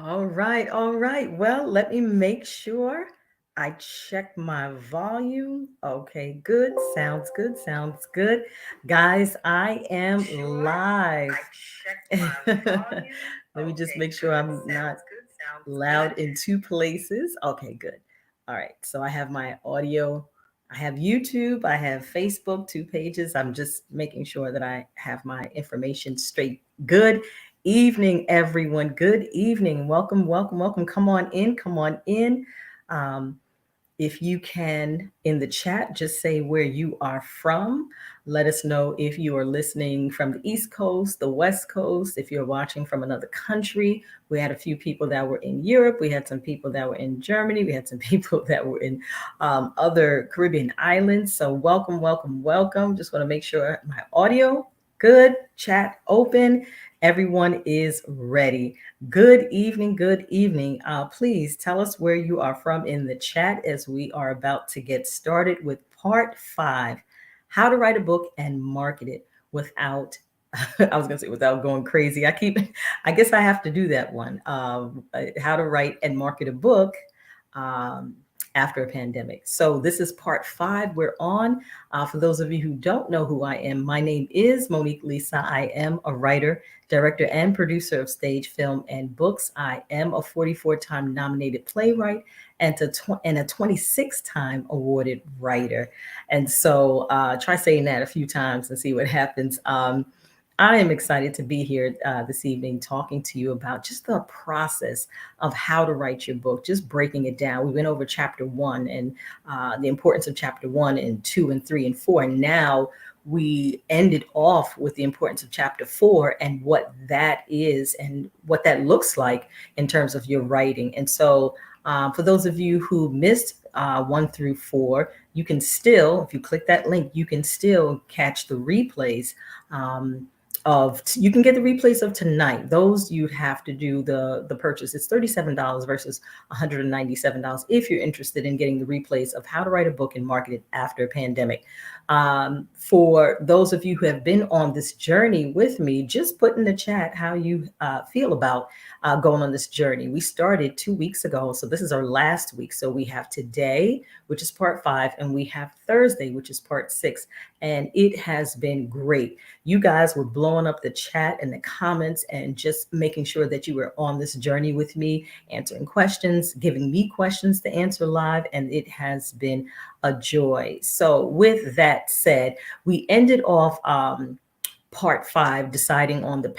All right, all right. Well, let me make sure I check my volume. Okay, good. Sounds good. Sounds good. Guys, I am live. Let me just make sure I'm not loud in two places. Okay, good. All right. So I have my audio. I have YouTube. I have Facebook, two pages. I'm just making sure that I have my information straight. Good evening, everyone. Good evening. Welcome, welcome, welcome. Come on in. Come on in. Um, if you can, in the chat, just say where you are from. Let us know if you are listening from the East Coast, the West Coast, if you're watching from another country. We had a few people that were in Europe. We had some people that were in Germany. We had some people that were in other Caribbean islands. So welcome, welcome, welcome. Just want to make sure my audio good, chat open. Everyone is ready. Good evening. Good evening. Please tell us where you are from in the chat as we are about to get started with part 5, how to write a book and market it without, I was going to say without going crazy. I guess I have to do that one. How to write and market a book um, after a pandemic. So this is part 5 we're on. For those of you who don't know who I am, my name is Monique Lisa. I am a writer, director, and producer of stage, film, and books. I am a 44-time nominated playwright and a 26-time awarded writer. And so try saying that a few times and see what happens. I am excited to be here this evening talking to you about just the process of how to write your book, just breaking it down. We went over chapter 1 and the importance of chapter 1 and 2 and 3 and 4. And now we ended off with the importance of chapter 4 and what that is and what that looks like in terms of your writing. And so for those of you who missed 1 through 4, you can still, if you click that link, you can still catch the replays. You can get the replays of tonight. Those you have to do the purchase. It's $37 versus $197 if you're interested in getting the replays of how to write a book and market it after a pandemic. For those of you who have been on this journey with me, just put in the chat how you feel about going on this journey. We started 2 weeks ago, so this is our last week. So we have today, which is part 5, and we have Thursday, which is part 6, and it has been great. You guys were blowing up the chat and the comments and just making sure that you were on this journey with me, answering questions, giving me questions to answer live, and it has been a joy. So with that said, we ended off part 5 deciding on the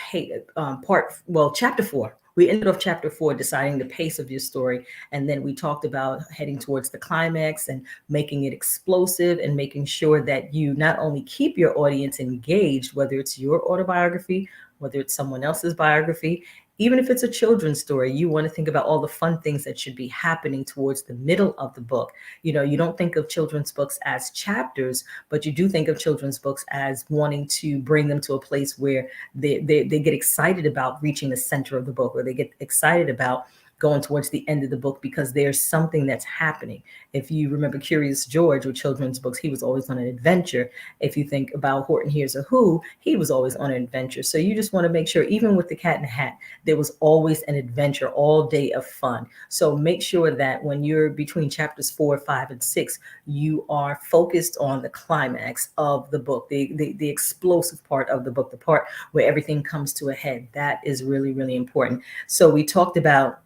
chapter 4. We ended off chapter 4 deciding the pace of your story, and then we talked about heading towards the climax and making it explosive and making sure that you not only keep your audience engaged, whether it's your autobiography, whether it's someone else's biography, even if it's a children's story, you want to think about all the fun things that should be happening towards the middle of the book. You know, you don't think of children's books as chapters, but you do think of children's books as wanting to bring them to a place where they get excited about reaching the center of the book, or they get excited about going towards the end of the book because there's something that's happening. If you remember Curious George with children's books, he was always on an adventure. If you think about Horton Hears a Who, he was always on an adventure. So you just want to make sure, even with the Cat in the Hat, there was always an adventure all day of fun. So make sure that when you're between chapters 4, 5, and 6, you are focused on the climax of the book, the explosive part of the book, the part where everything comes to a head. That is really, really important. So we talked about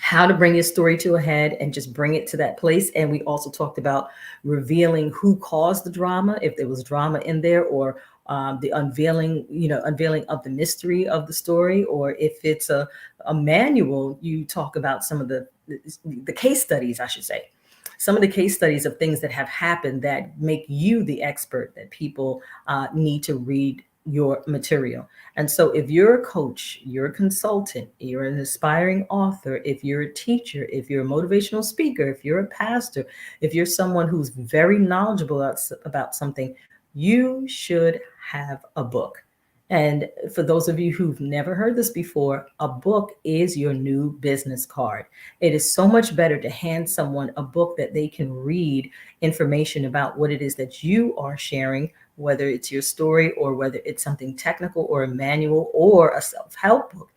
how to bring your story to a head and just bring it to that place. And we also talked about revealing who caused the drama, if there was drama in there, or the unveiling of the mystery of the story, or if it's a manual, you talk about some of the case studies, I should say. Some of the case studies of things that have happened that make you the expert that people need to read your material. And so if you're a coach, you're a consultant, you're an aspiring author, if you're a teacher, if you're a motivational speaker, if you're a pastor, if you're someone who's very knowledgeable about something, you should have a book. And for those of you who've never heard this before, a book is your new business card. It is so much better to hand someone a book that they can read information about what it is that you are sharing, whether it's your story or whether it's something technical or a manual or a self-help book.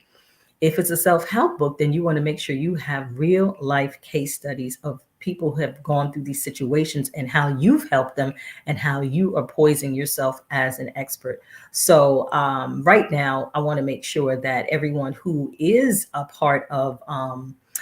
If it's a self help book, then you want to make sure you have real life case studies of people who have gone through these situations and how you've helped them and how you are poising yourself as an expert. So, right now, I want to make sure that everyone who is a part of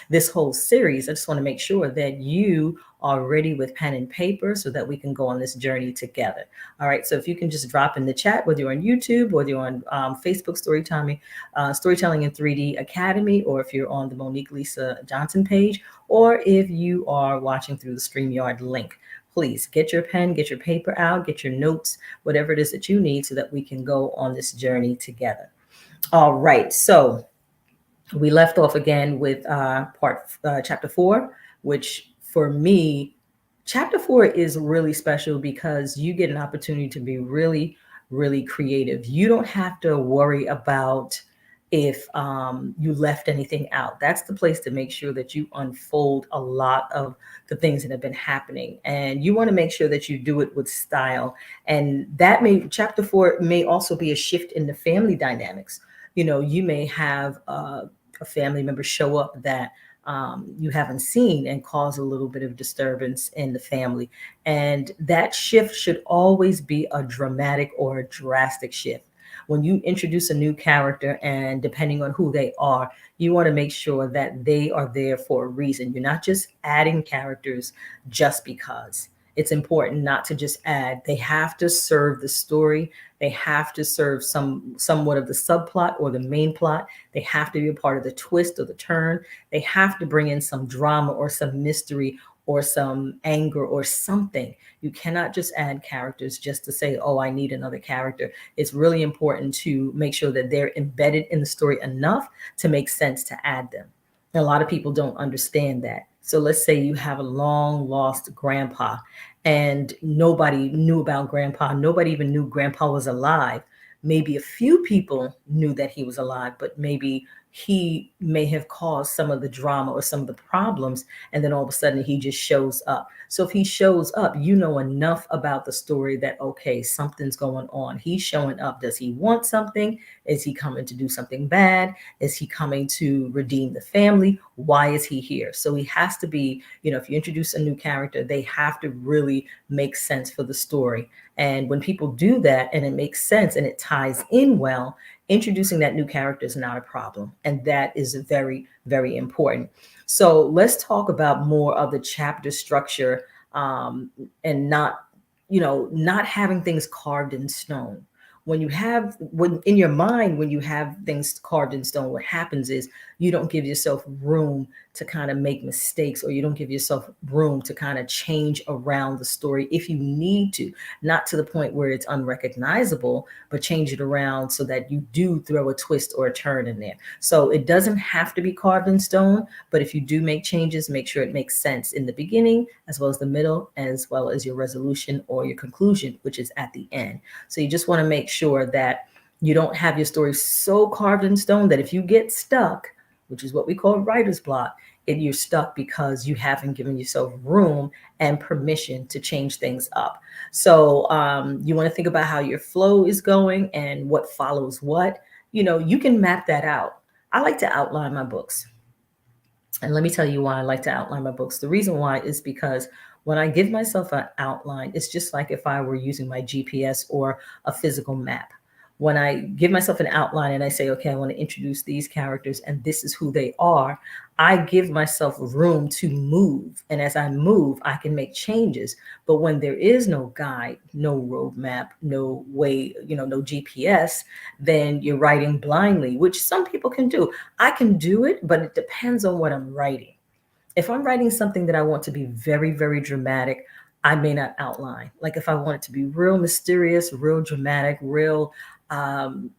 this whole series, I just want to make sure that you are ready with pen and paper so that we can go on this journey together. All right. So if you can just drop in the chat, whether you're on YouTube, whether you're on Facebook Storytelling in 3D Academy, or if you're on the Monique Lisa Johnson page, or if you are watching through the StreamYard link. Please get your pen, get your paper out, get your notes, whatever it is that you need so that we can go on this journey together. All right. So we left off again with chapter 4, which for me, chapter 4 is really special because you get an opportunity to be really, really creative. You don't have to worry about if you left anything out. That's the place to make sure that you unfold a lot of the things that have been happening, and you want to make sure that you do it with style. And that may chapter 4 may also be a shift in the family dynamics. You may have a family member show up that you haven't seen and cause a little bit of disturbance in the family. And that shift should always be a dramatic or a drastic shift. When you introduce a new character, and depending on who they are, you want to make sure that they are there for a reason. You're not just adding characters just because. It's important not to just add. They have to serve the story. They have to serve somewhat of the subplot or the main plot. They have to be a part of the twist or the turn. They have to bring in some drama or some mystery or some anger or something. You cannot just add characters just to say, oh, I need another character. It's really important to make sure that they're embedded in the story enough to make sense to add them. And a lot of people don't understand that. So let's say you have a long lost grandpa and nobody knew about grandpa. Nobody even knew grandpa was alive. Maybe a few people knew that he was alive, but maybe he may have caused some of the drama or some of the problems. And then all of a sudden he just shows up. So if he shows up, you know enough about the story that, okay, something's going on. He's showing up. Does he want something? Is he coming to do something bad? Is he coming to redeem the family? Why is he here? So he has to be, if you introduce a new character, they have to really make sense for the story. And when people do that and it makes sense and it ties in well, introducing that new character is not a problem. And that is very, very important. So let's talk about more of the chapter structure, and not having things carved in stone. When in your mind, when you have things carved in stone, what happens is you don't give yourself room to kind of make mistakes, or you don't give yourself room to kind of change around the story if you need to, not to the point where it's unrecognizable, but change it around so that you do throw a twist or a turn in there. So it doesn't have to be carved in stone, but if you do make changes, make sure it makes sense in the beginning, as well as the middle, as well as your resolution or your conclusion, which is at the end. So you just want to make sure that you don't have your story so carved in stone that if you get stuck, which is what we call writer's block, you're stuck because you haven't given yourself room and permission to change things up. So you want to think about how your flow is going and what follows what. You can map that out. I like to outline my books. And let me tell you why I like to outline my books. The reason why is because when I give myself an outline, it's just like if I were using my GPS or a physical map. When I give myself an outline and I say, okay, I want to introduce these characters and this is who they are, I give myself room to move. And as I move, I can make changes. But when there is no guide, no roadmap, no way, no GPS, then you're writing blindly, which some people can do. I can do it, but it depends on what I'm writing. If I'm writing something that I want to be very, very dramatic, I may not outline. Like if I want it to be real mysterious, real dramatic, real, um,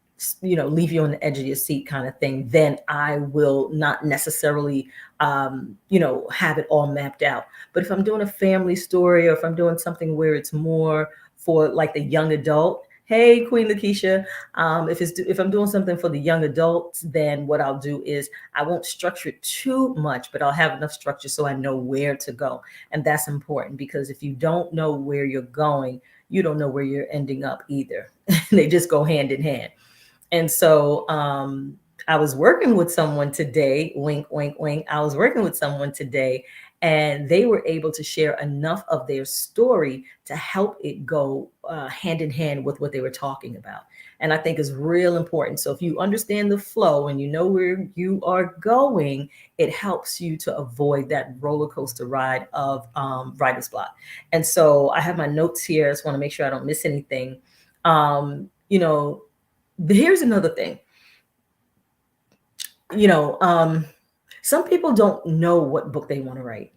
leave you on the edge of your seat kind of thing, then I will not necessarily, have it all mapped out. But if I'm doing a family story, or if I'm doing something where it's more for like the young adult, hey, Queen Lakeisha, if I'm doing something for the young adults, then what I'll do is I won't structure it too much, but I'll have enough structure so I know where to go. And that's important, because if you don't know where you're going, you don't know where you're ending up either. They just go hand in hand. And so I was working with someone today, wink, wink, wink. I was working with someone today, and they were able to share enough of their story to help it go hand in hand with what they were talking about. And I think is real important. So if you understand the flow and you know where you are going, it helps you to avoid that roller coaster ride of writer's block. And so I have my notes here. I just want to make sure I don't miss anything. You know, here's another thing. You know, some people don't know what book they want to write.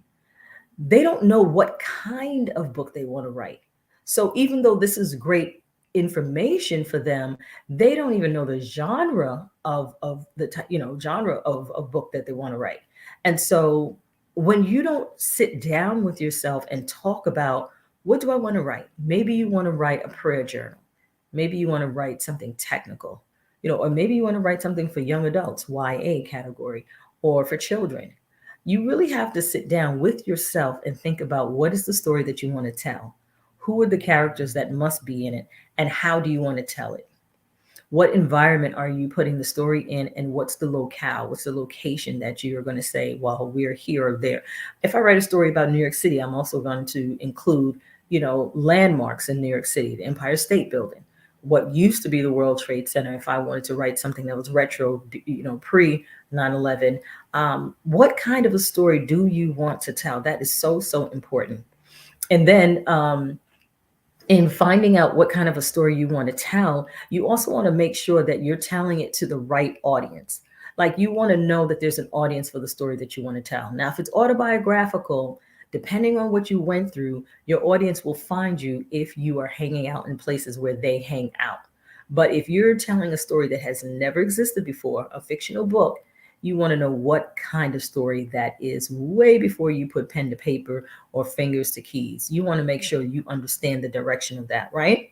They don't know what kind of book they want to write. So even though this is great information for them, they don't even know the genre of the genre of book that they want to write. And so when you don't sit down with yourself and talk about what do I want to write? Maybe you want to write a prayer journal. Maybe you want to write something technical, or maybe you want to write something for young adults, YA category, or for children. You really have to sit down with yourself and think about what is the story that you want to tell? Who are the characters that must be in it? And how do you want to tell it? What environment are you putting the story in, and what's the locale, what's the location that you're going to say while we're here or there? If I write a story about New York City, I'm also going to include landmarks in New York City, the Empire State Building, what used to be the World Trade Center. If I wanted to write something that was retro, pre 9/11, what kind of a story do you want to tell? That is so, so important. And then in finding out what kind of a story you want to tell, you also want to make sure that you're telling it to the right audience. Like, you want to know that there's an audience for the story that you want to tell. Now, if it's autobiographical, depending on what you went through, your audience will find you if you are hanging out in places where they hang out. But if you're telling a story that has never existed before, a fictional book, you want to know what kind of story that is way before you put pen to paper or fingers to keys. You want to make sure you understand the direction of that, right?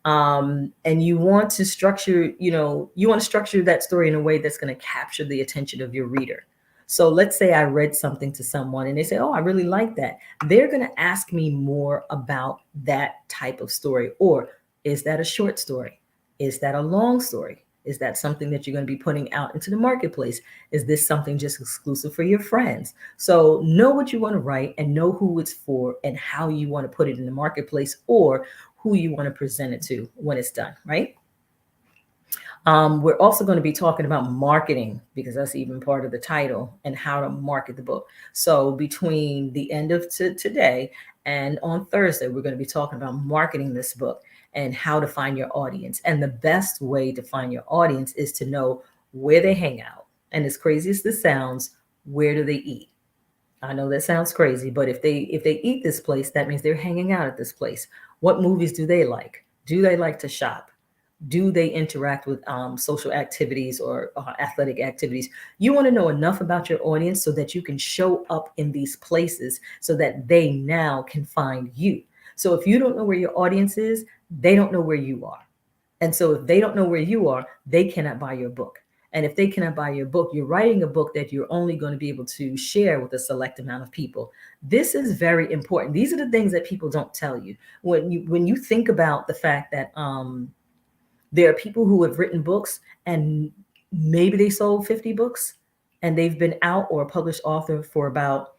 And you want to structure, that story in a way that's going to capture the attention of your reader. So let's say I read something to someone and they say, "Oh, I really like that." They're going to ask me more about that type of story. Or, is that a short story? Is that a long story? Is that something that you're going to be putting out into the marketplace? Is this something just exclusive for your friends? So know what you want to write and know who it's for and how you want to put it in the marketplace, or who you want to present it to when it's done, right? We're also going to be talking about marketing, because that's even part of the title, and how to market the book. So between the end of today and on Thursday, we're going to be talking about marketing this book and how to find your audience. And the best way to find your audience is to know where they hang out. And as crazy as this sounds, where do they eat? I know that sounds crazy, but if they eat this place, that means they're hanging out at this place. What movies do they like? Do they like to shop? Do they interact with social activities or athletic activities? You want to know enough about your audience so that you can show up in these places so that they now can find you. So if you don't know where your audience is, they don't know where you are. And so if they don't know where you are, they cannot buy your book. And if they cannot buy your book, you're writing a book that you're only going to be able to share with a select amount of people. This is very important. These are the things that people don't tell you. When you think about the fact that there are people who have written books and maybe they sold 50 books, and they've been out or a published author for about,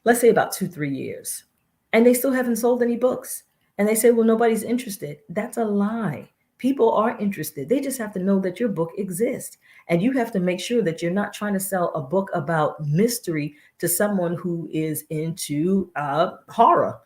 let's say, about 2, 3 years, and they still haven't sold any books. And they say, "Well, nobody's interested." That's a lie. People are interested. They just have to know that your book exists. And you have to make sure that you're not trying to sell a book about mystery to someone who is into horror.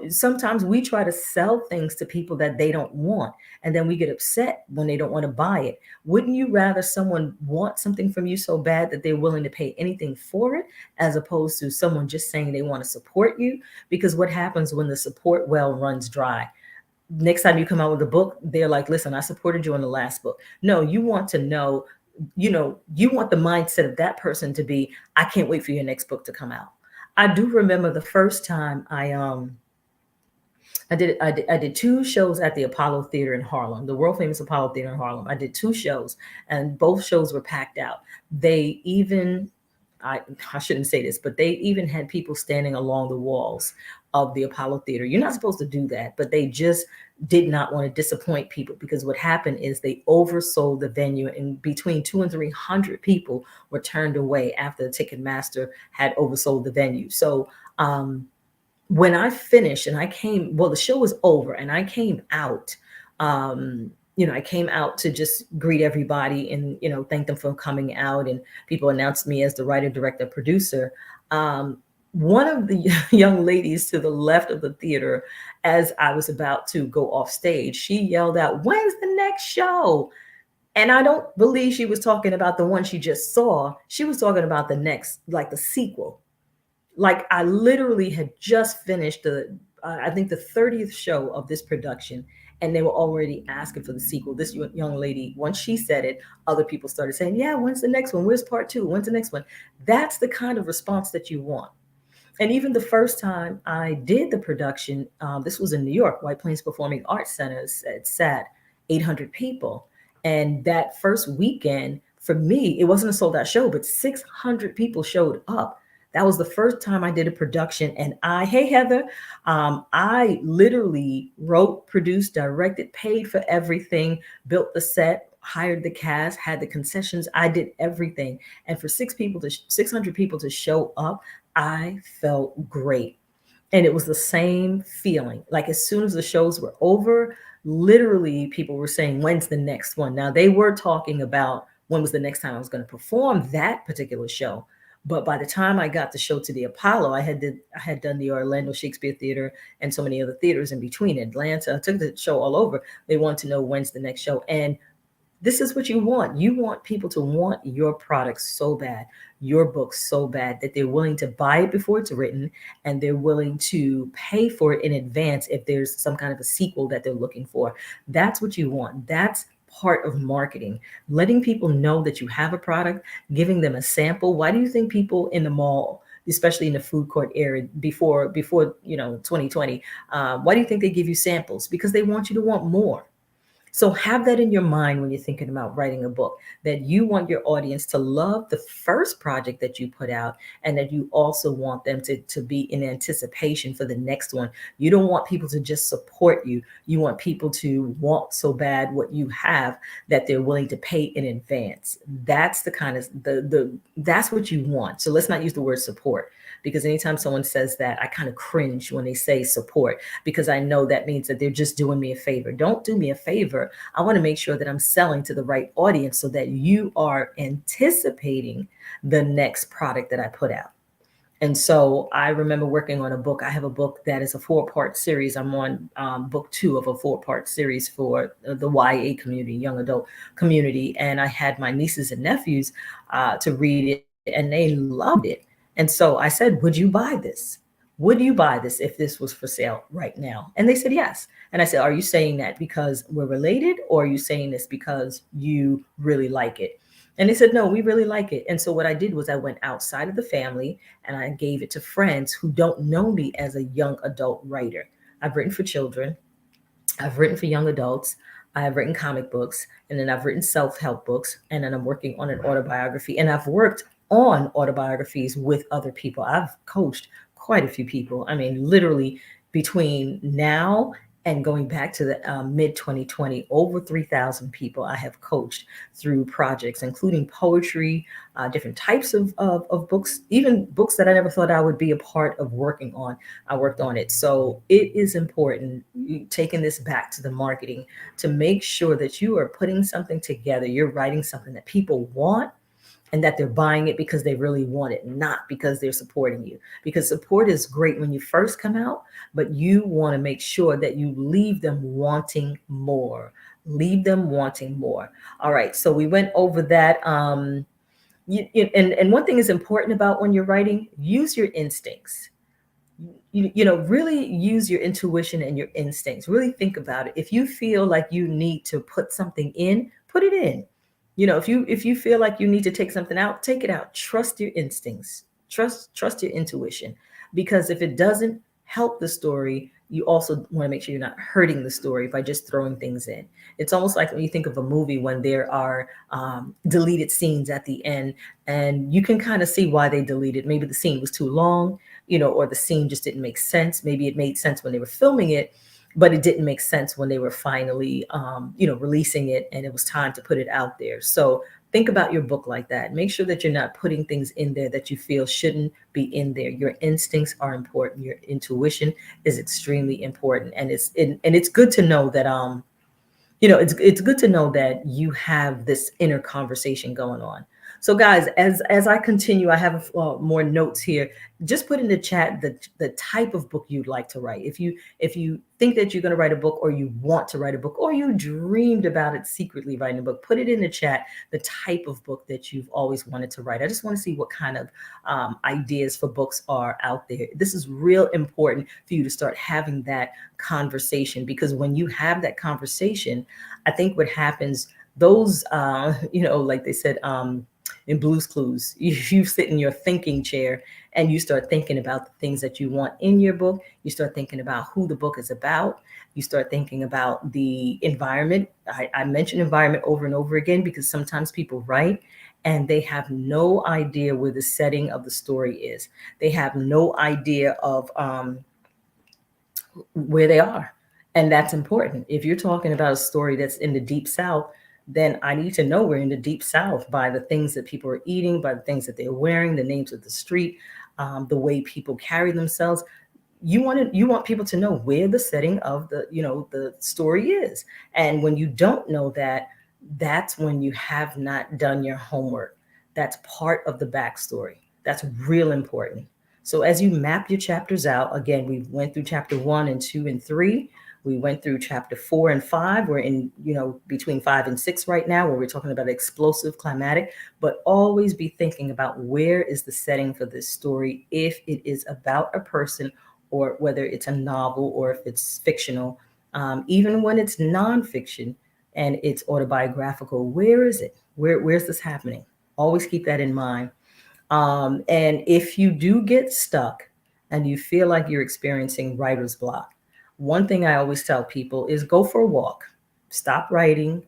Sometimes we try to sell things to people that they don't want, and then we get upset when they don't want to buy it. Wouldn't you rather someone want something from you so bad that they're willing to pay anything for it, as opposed to someone just saying they want to support you? Because what happens when the support well runs dry? Next time you come out with a book, they're like, "Listen, I supported you in the last book." No, you want to know, you want the mindset of that person to be, "I can't wait for your next book to come out." I do remember the first time I did 2 shows at the Apollo Theater in Harlem, the world famous Apollo Theater in Harlem. I did 2 shows, and both shows were packed out. They even, I shouldn't say this, but they even had people standing along the walls of the Apollo Theater. You're not supposed to do that, but they just did not want to disappoint people, because what happened is they oversold the venue, and between 200 and 300 people were turned away after the Ticketmaster had oversold the venue. So when I finished and I came, well, the show was over and I came out. I came out to just greet everybody and, thank them for coming out. And people announced me as the writer, director, producer. One of the young ladies to the left of the theater, as I was about to go off stage, she yelled out, "When's the next show?" And I don't believe she was talking about the one she just saw. She was talking about the next, like the sequel. Like I literally had just finished I think the 30th show of this production, and they were already asking for the sequel. This young lady, once she said it, other people started saying, "Yeah, when's the next one? Where's part two? When's the next one?" That's the kind of response that you want. And even the first time I did the production, this was in New York, White Plains Performing Arts Center. It sat 800 people. And that first weekend, for me, it wasn't a sold out show, but 600 people showed up. That was the first time I did a production. And hey, Heather, I literally wrote, produced, directed, paid for everything, built the set, hired the cast, had the concessions. I did everything. And for 600 people to show up, I felt great. And it was the same feeling. Like as soon as the shows were over, literally people were saying, "When's the next one?" Now they were talking about when was the next time I was going to perform that particular show. But by the time I got the show to the Apollo, I had done the Orlando Shakespeare Theater and so many other theaters in between. Atlanta, I took the show all over. They want to know when's the next show. And this is what you want. You want people to want your product so bad, your book so bad, that they're willing to buy it before it's written, and they're willing to pay for it in advance if there's some kind of a sequel that they're looking for. That's what you want. That's part of marketing, letting people know that you have a product, giving them a sample. Why do you think people in the mall, especially in the food court area before 2020, why do you think they give you samples? Because they want you to want more. So have that in your mind when you're thinking about writing a book, that you want your audience to love the first project that you put out, and that you also want them to be in anticipation for the next one. You don't want people to just support you. You want people to want so bad what you have that they're willing to pay in advance. That's the kind of that's what you want. So let's not use the word support, because anytime someone says that, I kind of cringe when they say support, because I know that means that they're just doing me a favor. Don't do me a favor. I want to make sure that I'm selling to the right audience so that you are anticipating the next product that I put out. And so I remember working on a book. I have a book that is a 4-part series. I'm on book 2 of a 4-part series for the YA community, young adult community. And I had my nieces and nephews to read it, and they loved it. And so I said, "Would you buy this? Would you buy this if this was for sale right now?" And they said yes. And I said, "Are you saying that because we're related, or are you saying this because you really like it?" And they said, "No, we really like it." And so what I did was I went outside of the family and I gave it to friends who don't know me as a young adult writer. I've written for children, I've written for young adults, I've written comic books, and then I've written self-help books, and then I'm working on an autobiography. And I've worked on autobiographies with other people. I've coached quite a few people. I mean, literally between now and going back to the mid 2020, over 3,000 people I have coached through projects, including poetry, different types of books, even books that I never thought I would be a part of working on. I worked on it. So it is important, taking this back to the marketing, to make sure that you are putting something together. You're writing something that people want, and that they're buying it because they really want it, not because they're supporting you. Because support is great when you first come out, but you want to make sure that you leave them wanting more. Leave them wanting more. All right, so we went over that. And one thing is important about when you're writing, use your instincts. Really use your intuition and your instincts. Really think about it. If you feel like you need to put something in, put it in. If you feel like you need to take something out, take it out. Trust your instincts. Trust your intuition, because if it doesn't help the story, you also want to make sure you're not hurting the story by just throwing things in. It's almost like when you think of a movie, when there are deleted scenes at the end, and you can kind of see why they deleted. Maybe the scene was too long. or the scene just didn't make sense. Maybe it made sense when they were filming it, but it didn't make sense when they were finally, releasing it and it was time to put it out there. So think about your book like that. Make sure that you're not putting things in there that you feel shouldn't be in there. Your instincts are important. Your intuition is extremely important, and it's good to know that it's good to know that you have this inner conversation going on. So guys, as I continue, I have more notes here. Just put in the chat the type of book you'd like to write. If you think that you're going to write a book, or you want to write a book, or you dreamed about it secretly writing a book, put it in the chat, the type of book that you've always wanted to write. I just want to see what kind of ideas for books are out there. This is real important for you to start having that conversation, because when you have that conversation, I think what happens, those, like they said, in Blue's Clues, you sit in your thinking chair and you start thinking about the things that you want in your book. You start thinking about who the book is about. You start thinking about the environment. I mention environment over and over again because sometimes people write and they have no idea where the setting of the story is. They have no idea of where they are. And that's important. If you're talking about a story that's in the deep South, then I need to know we're in the deep South by the things that people are eating, by the things that they're wearing, the names of the street, the way people carry themselves. You want people to know where the setting of the story is. And when you don't know that, that's when you have not done your homework. That's part of the backstory. That's real important. So as you map your chapters out, again, we went through chapter 1 and 2 and 3. We went through chapter 4 and 5. We're in, between 5 and 6 right now, where we're talking about explosive climatic. But always be thinking about where is the setting for this story, if it is about a person, or whether it's a novel, or if it's fictional. Even when it's nonfiction and it's autobiographical, where is it? Where's this happening? Always keep that in mind. And if you do get stuck and you feel like you're experiencing writer's block, one thing I always tell people is go for a walk, stop writing,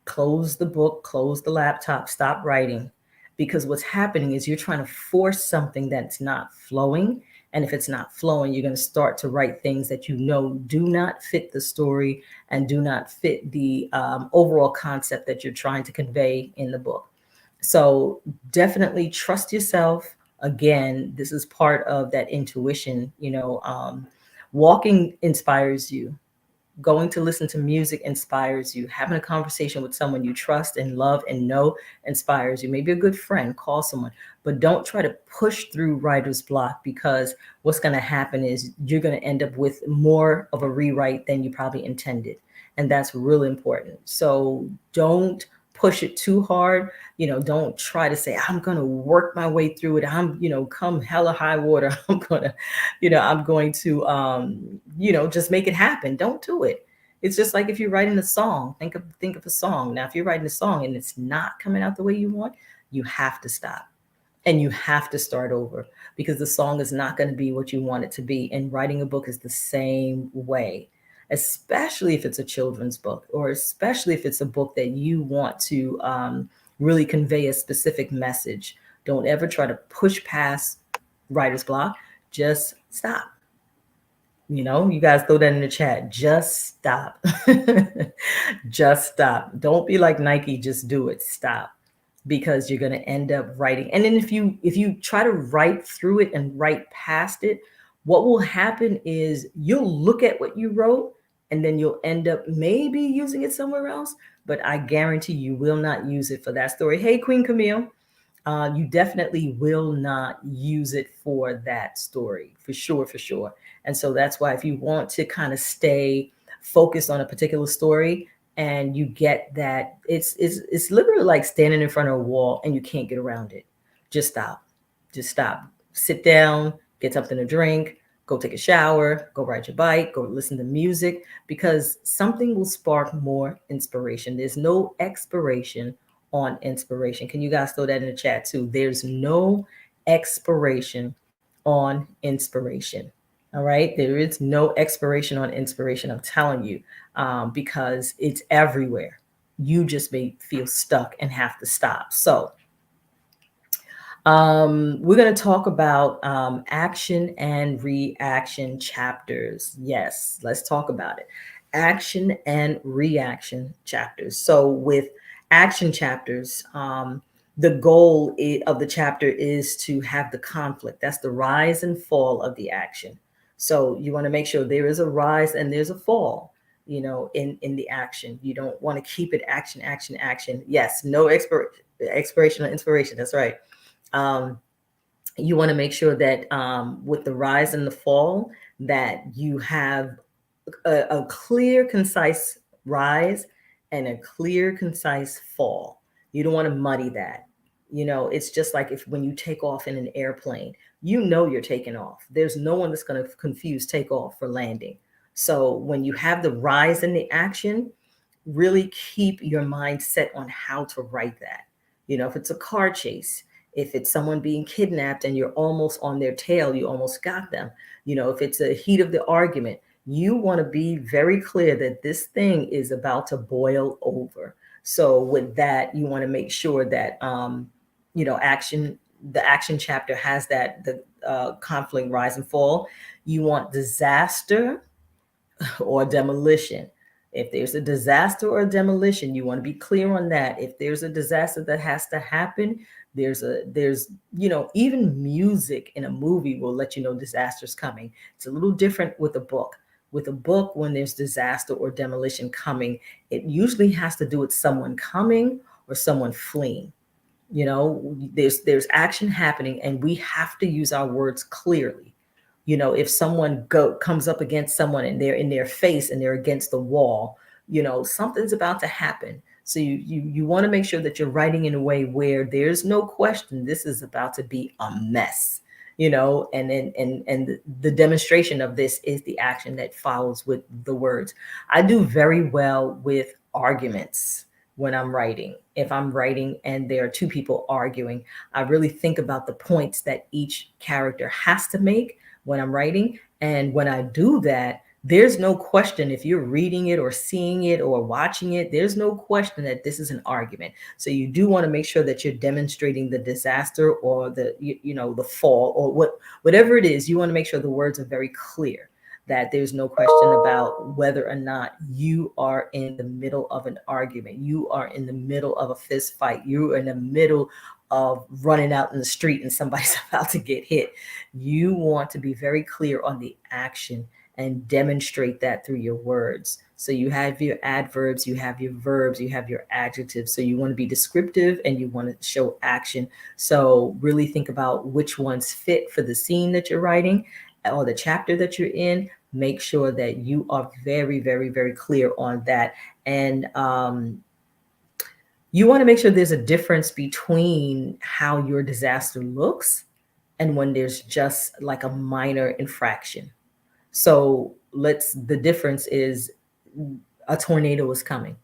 close the book, close the laptop, stop writing. Because what's happening is you're trying to force something that's not flowing. And if it's not flowing, you're going to start to write things that do not fit the story and do not fit the overall concept that you're trying to convey in the book. So definitely trust yourself. Again, this is part of that intuition. Walking inspires you. Going to listen to music inspires you. Having a conversation with someone you trust and love and know inspires you. Maybe a good friend, call someone, but don't try to push through writer's block, because what's going to happen is you're going to end up with more of a rewrite than you probably intended. And that's really important. So don't push it too hard. Don't try to say, I'm going to work my way through it. Come hella high water. I'm going to, just make it happen. Don't do it. It's just like if you're writing a song, think of a song. Now, if you're writing a song and it's not coming out the way you want, you have to stop and you have to start over, because the song is not going to be what you want it to be. And writing a book is the same way, especially if it's a children's book, or especially if it's a book that you want to really convey a specific message. Don't ever try to push past writer's block. Just stop. You guys throw that in the chat. Just stop. Just stop. Don't be like Nike. Just do it. Stop. Because you're going to end up writing. And then if you try to write through it and write past it, what will happen is you'll look at what you wrote and then you'll end up maybe using it somewhere else. But I guarantee you will not use it for that story. Hey, Queen Camille. You definitely will not use it for that story, for sure, for sure. And so that's why, if you want to kind of stay focused on a particular story, and you get that it's literally like standing in front of a wall and you can't get around it, just stop. Just stop. Sit down, get something to drink, go take a shower, go ride your bike, go listen to music, because something will spark more inspiration. There's no expiration on inspiration. Can you guys throw that in the chat too? There's no expiration on inspiration. All right. There is no expiration on inspiration. I'm telling you, because it's everywhere. You just may feel stuck and have to stop. So We're going to talk about action and reaction chapters. Yes, let's talk about it. Action and reaction chapters. So, with action chapters, the goal of the chapter is to have the conflict. That's the rise and fall of the action. So, you want to make sure there is a rise and there's a fall. In the action, you don't want to keep it action, action, action. Yes, no expiration or inspiration. That's right. um, you want to make sure that with the rise and the fall, that you have a clear, concise rise and a clear, concise fall. You don't want to muddy that. It's just like if when you take off in an airplane, you're taking off. There's no one that's going to confuse takeoff for landing. So when you have the rise in the action, really keep your mind set on how to write that. If it's a car chase, if it's someone being kidnapped and you're almost on their tail, you almost got them. If it's a heat of the argument, you want to be very clear that this thing is about to boil over. So with that, you want to make sure that action the action chapter has that the conflict rise and fall. You want disaster or demolition. If there's a disaster or a demolition, you want to be clear on that. If there's a disaster that has to happen, there's even music in a movie will let you know disaster's coming. It's a little different with a book. With a book, when there's disaster or demolition coming, it usually has to do with someone coming or someone fleeing. There's action happening and we have to use our words clearly. If someone comes up against someone and they're in their face and they're against the wall, something's about to happen. So you want to make sure that you're writing in a way where there's no question this is about to be a mess. And the demonstration of this is the action that follows with the words. I do very well with arguments when I'm writing. If I'm writing and there are two people arguing, I really think about the points that each character has to make when I'm writing. And when I do that, there's no question if you're reading it or seeing it or watching it, there's no question that this is an argument. So you do want to make sure that you're demonstrating the disaster or the fall or whatever it is. You want to make sure the words are very clear, that there's no question about whether or not you are in the middle of an argument. You are in the middle of a fist fight. You are in the middle of running out in the street and somebody's about to get hit. You want to be very clear on the action and demonstrate that through your words. So you have your adverbs, you have your verbs, you have your adjectives. So you want to be descriptive and you want to show action. So really think about which ones fit for the scene that you're writing or the chapter that you're in. Make sure that you are very, very, very clear on that. And you want to make sure there's a difference between how your disaster looks and when there's just like a minor infraction. So the difference is a tornado is coming.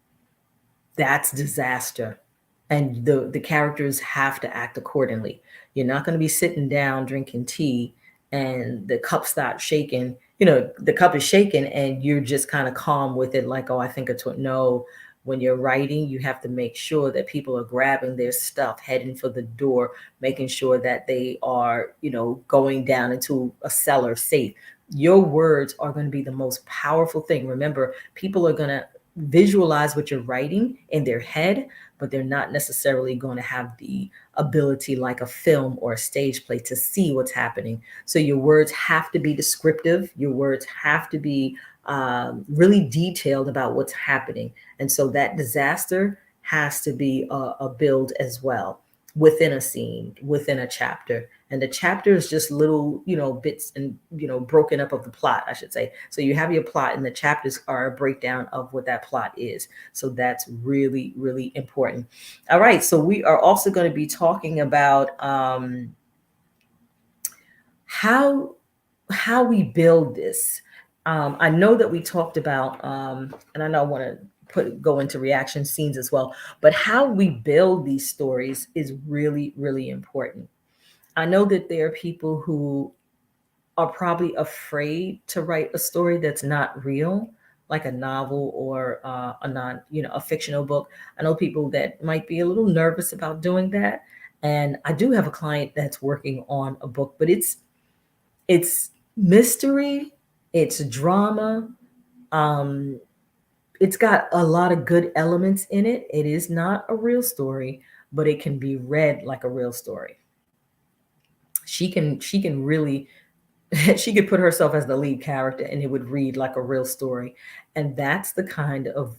That's disaster. And the characters have to act accordingly. You're not going to be sitting down drinking tea and the cup starts shaking. The cup is shaking and you're just kind of calm with it, like, oh, I think it's what. No, when you're writing, you have to make sure that people are grabbing their stuff, heading for the door, making sure that they are, going down into a cellar safe. Your words are going to be the most powerful thing. Remember, people are going to visualize what you're writing in their head, but they're not necessarily going to have the ability like a film or a stage play to see what's happening. So your words have to be descriptive. Your words have to be really detailed about what's happening. And so that disaster has to be a build as well within a scene, within a chapter. And the chapter is just little, bits and, broken up of the plot, I should say. So you have your plot and the chapters are a breakdown of what that plot is. So that's really, really important. All right. So we are also going to be talking about how we build this. I know that we talked about, and I know I want to go into reaction scenes as well, but how we build these stories is really, really important. I know that there are people who are probably afraid to write a story that's not real, like a novel or a fictional book. I know people that might be a little nervous about doing that. And I do have a client that's working on a book, but it's mystery, it's drama, um, it's got a lot of good elements in it. It is not a real story, but it can be read like a real story. She can really she could put herself as the lead character and it would read like a real story. And that's the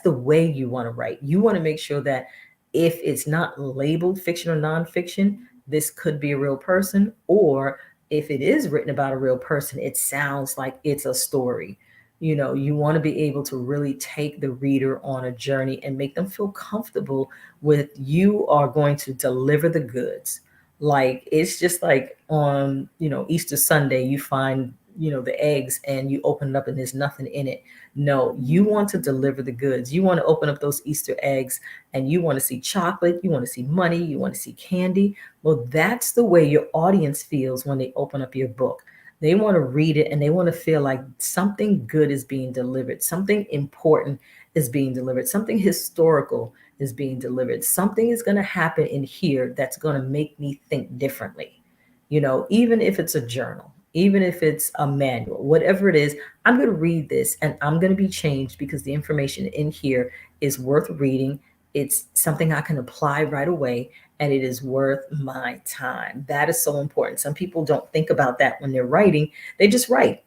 way you want to write. You want to make sure that if it's not labeled fiction or nonfiction, this could be a real person, or if it is written about a real person, it sounds like it's a story. You want to be able to really take the reader on a journey and make them feel comfortable with you are going to deliver the goods. Like it's just like on, Easter Sunday, you find, the eggs and you open it up and there's nothing in it. No, you want to deliver the goods. You want to open up those Easter eggs and you want to see chocolate, you want to see money, you want to see candy. Well, that's the way your audience feels when they open up your book. They want to read it and they want to feel like something good is being delivered, something important is being delivered, something historical is being delivered. Something is going to happen in here that's going to make me think differently. Even if it's a journal, even if it's a manual, whatever it is, I'm going to read this and I'm going to be changed because the information in here is worth reading. It's something I can apply right away and it is worth my time. That is so important. Some people don't think about that when they're writing, they just write.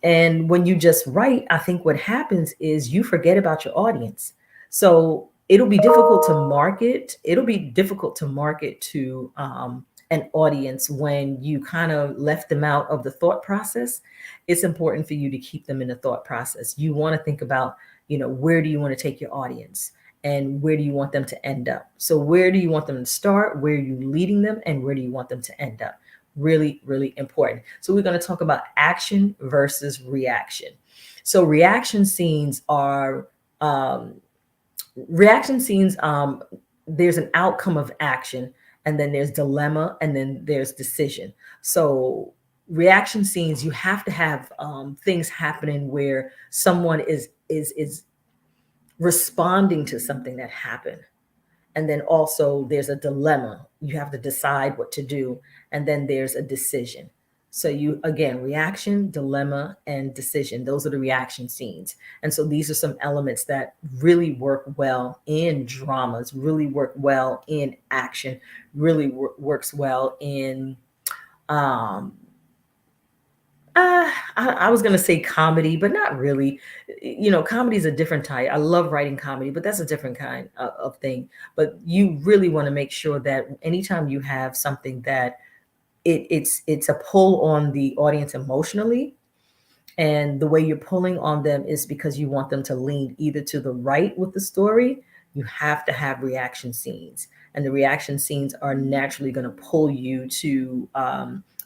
And when you just write, I think what happens is you forget about your audience. So it'll be difficult to market to an audience when you kind of left them out of the thought process. It's important for you to keep them in the thought process. You want to think about, where do you want to take your audience? And where do you want them to end up? So where do you want them to start? Where are you leading them? And where do you want them to end up? Really, really important. So we're going to talk about action versus reaction. So um, reaction scenes. There's an outcome of action, and then there's dilemma, and then there's decision. So reaction scenes, you have to have things happening where someone is responding to something that happened, and then also there's a dilemma. You have to decide what to do, and then there's a decision. So you again, reaction, dilemma, and decision. Those are the reaction scenes. And so these are some elements that really work well in dramas, really work well in action, really works well in um I was gonna say comedy, but not really. Comedy is a different type. I love writing comedy, but that's a different kind of thing. But you really want to make sure that anytime you have something that it's a pull on the audience emotionally, and the way you're pulling on them is because you want them to lean either to the right with the story. You have to have reaction scenes, and the reaction scenes are naturally going to pull you to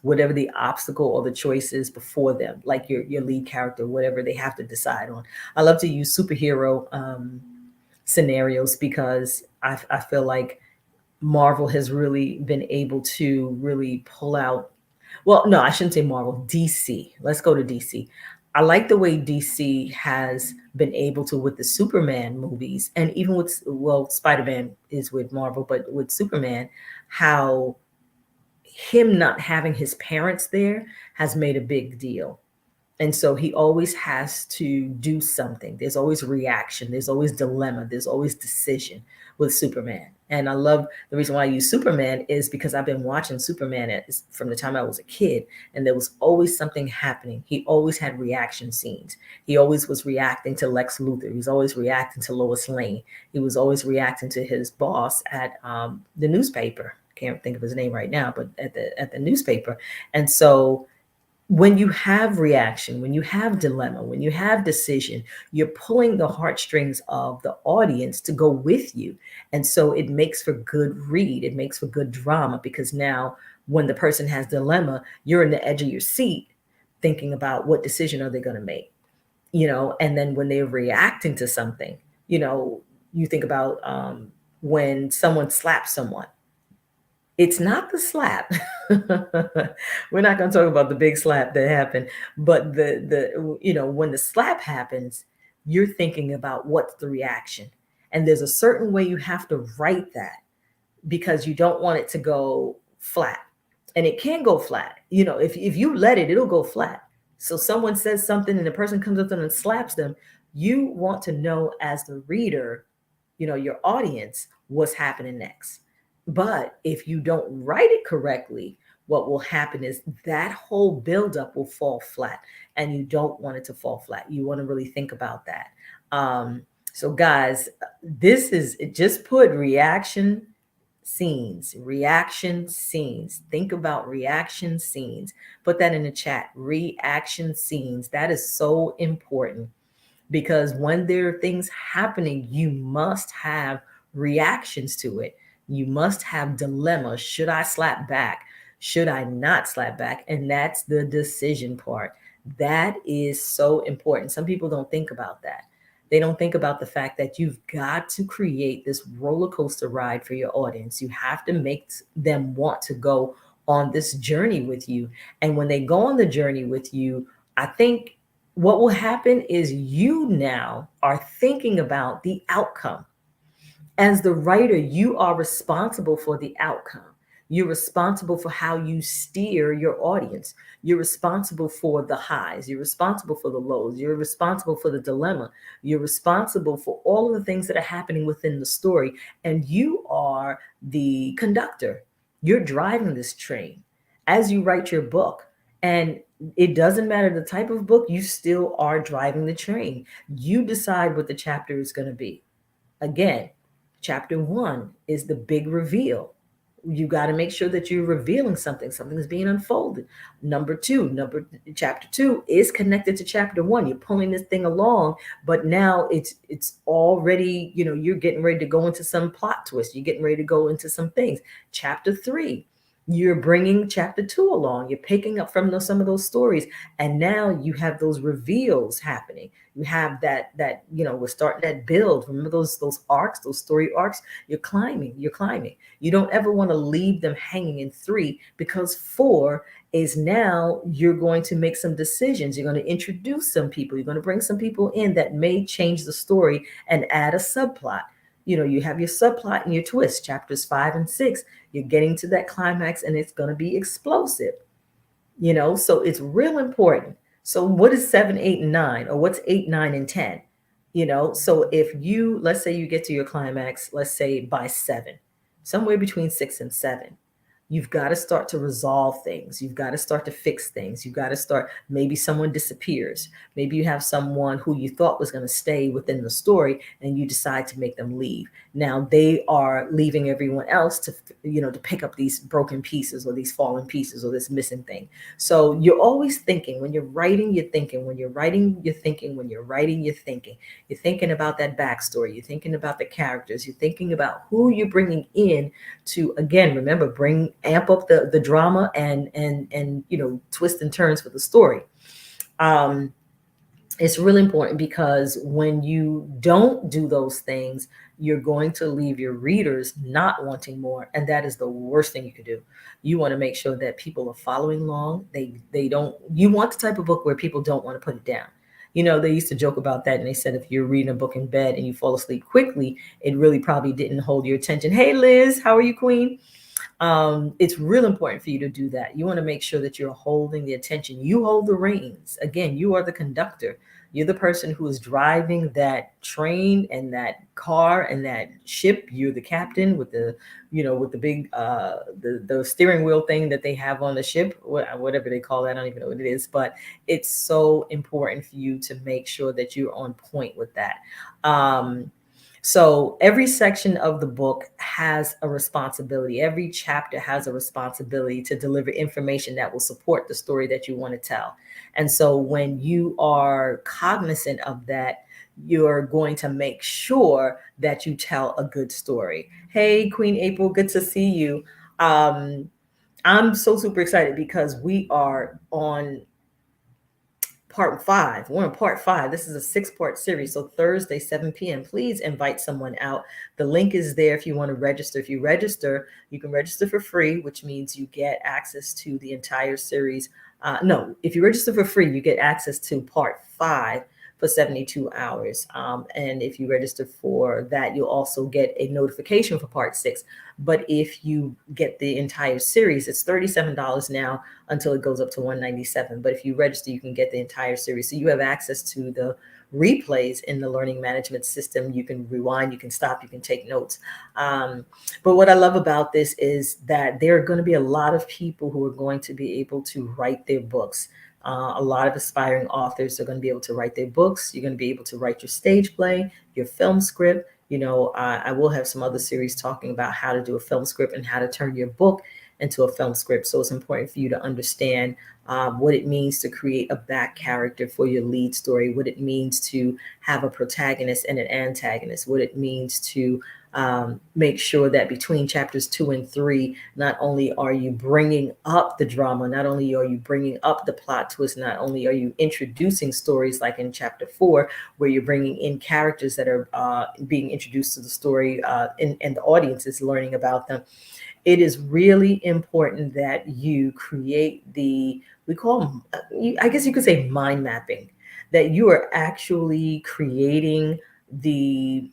whatever the obstacle or the choice is before them, like your lead character, whatever they have to decide on. I love to use superhero scenarios because I feel like Marvel has really been able to really pull out. Well, no, I shouldn't say Marvel, DC. Let's go to DC. I like the way DC has been able to, with the Superman movies, and even with, well, Spider-Man is with Marvel, but with Superman, how him not having his parents there has made a big deal. And so he always has to do something. There's always reaction, there's always dilemma, there's always decision with Superman. And I love, the reason why I use Superman is because I've been watching Superman from the time I was a kid, and there was always something happening. He always had reaction scenes. He always was reacting to Lex Luthor. He was always reacting to Lois Lane. He was always reacting to his boss at the newspaper. Can't think of his name right now, but at the newspaper. And so when you have reaction, when you have dilemma, when you have decision, you're pulling the heartstrings of the audience to go with you. And so it makes for good read, it makes for good drama, because now when the person has dilemma, you're in the edge of your seat thinking about what decision are they going to make, and then when they're reacting to something, you know, you think about when someone slaps someone. It's not the slap. We're not going to talk about the big slap that happened, but when the slap happens, you're thinking about what's the reaction. And there's a certain way you have to write that because you don't want it to go flat. And it can go flat. You know, if you let it, it'll go flat. So someone says something and the person comes up to them and slaps them. You want to know as the reader, you know, your audience, what's happening next. But if you don't write it correctly, what will happen is that whole buildup will fall flat, and you don't want it to fall flat. You want to really think about that. So, guys, this is just put reaction scenes. Think about reaction scenes. Put that in the chat. Reaction scenes. That is so important, because when there are things happening, you must have reactions to it. You must have dilemmas. Should I slap back? Should I not slap back? And that's the decision part. That is so important. Some people don't think about that. They don't think about the fact that you've got to create this roller coaster ride for your audience. You have to make them want to go on this journey with you. And when they go on the journey with you, I think what will happen is you now are thinking about the outcome. As the writer, you are responsible for the outcome. You're responsible for how you steer your audience. You're responsible for the highs. You're responsible for the lows. You're responsible for the dilemma. You're responsible for all of the things that are happening within the story. And you are the conductor. You're driving this train as you write your book. And it doesn't matter the type of book, you still are driving the train. You decide what the chapter is going to be. Again, chapter one is the big reveal. You got to make sure that you're revealing something. Something is being unfolded. Chapter two is connected to chapter one. You're pulling this thing along, but now it's already, you know, you're getting ready to go into some plot twist. You're getting ready to go into some things. Chapter three, you're bringing chapter two along. You're picking up from some of those stories, and now you have those reveals happening. You have that you know, we're starting that build. Remember those arcs, those story arcs. You're climbing. You don't ever want to leave them hanging in three, because four is now you're going to make some decisions. You're going to introduce some people. You're going to bring some people in that may change the story and add a subplot. You know, you have your subplot and your twist. Chapters 5 and 6, you're getting to that climax, and it's going to be explosive. You know, so it's real important. So what is 7, 8, and 9, or what's 8, 9, and 10? You know, so if you, let's say you get to your climax, let's say by 7, somewhere between 6 and 7, you've got to start to resolve things. You've got to start to fix things. You've got to start, maybe someone disappears. Maybe you have someone who you thought was going to stay within the story, and you decide to make them leave. Now they are leaving everyone else to, you know, to pick up these broken pieces, or these fallen pieces, or this missing thing. So you're always thinking. When you're writing, you're thinking. When you're writing, you're thinking. When you're writing, you're thinking. You're thinking about that backstory. You're thinking about the characters. You're thinking about who you're bringing in to, again, remember, amp up the drama, and you know, twists and turns for the story. um it's really important, because when you don't do those things, you're going to leave your readers not wanting more, and that is the worst thing you could do. You want to make sure that people are following along. They don't, you want the type of book where people don't want to put it down. You know, they used to joke about that, and they said if you're reading a book in bed and you fall asleep quickly, it really probably didn't hold your attention. Hey Liz, how are you, queen? It's real important for you to do that. You want to make sure that you're holding the attention. You hold the reins. Again, you are the conductor. You're the person who is driving that train and that car and that ship. You're the captain with the, you know, with the big the steering wheel thing that they have on the ship, whatever they call that. I don't even know what it is, but it's so important for you to make sure that you're on point with that. So every section of the book has a responsibility. Every chapter has a responsibility to deliver information that will support the story that you want to tell. And so when you are cognizant of that, you're going to make sure that you tell a good story. Hey, Queen April, good to see you. I'm so super excited because we are on part 5. We're on part 5. This is a 6-part series. So Thursday, 7 p.m. Please invite someone out. The link is there if you want to register. If you register, you can register for free, which means you get access to the entire series. No, if you register for free, you get access to part 5. for 72 hours. And if you register for that, you'll also get a notification for part six. But if you get the entire series, it's $37 now until it goes up to $197. But if you register, you can get the entire series. So you have access to the replays in the learning management system. You can rewind, you can stop, you can take notes. But what I love about this is that there are going to be a lot of people who are going to be able to write their books. A lot of aspiring authors are going to be able to write their books. You're going to be able to write your stage play, your film script. I will have some other series talking about how to do a film script and how to turn your book into a film script. So it's important for you to understand what it means to create a back character for your lead story, what it means to have a protagonist and an antagonist, what it means to make sure that between chapters 2 and 3, not only are you bringing up the drama, not only are you bringing up the plot twist, not only are you introducing stories like in chapter 4, where you're bringing in characters that are being introduced to the story and the audience is learning about them. It is really important that you create we call them, I guess you could say mind mapping, that you are actually creating the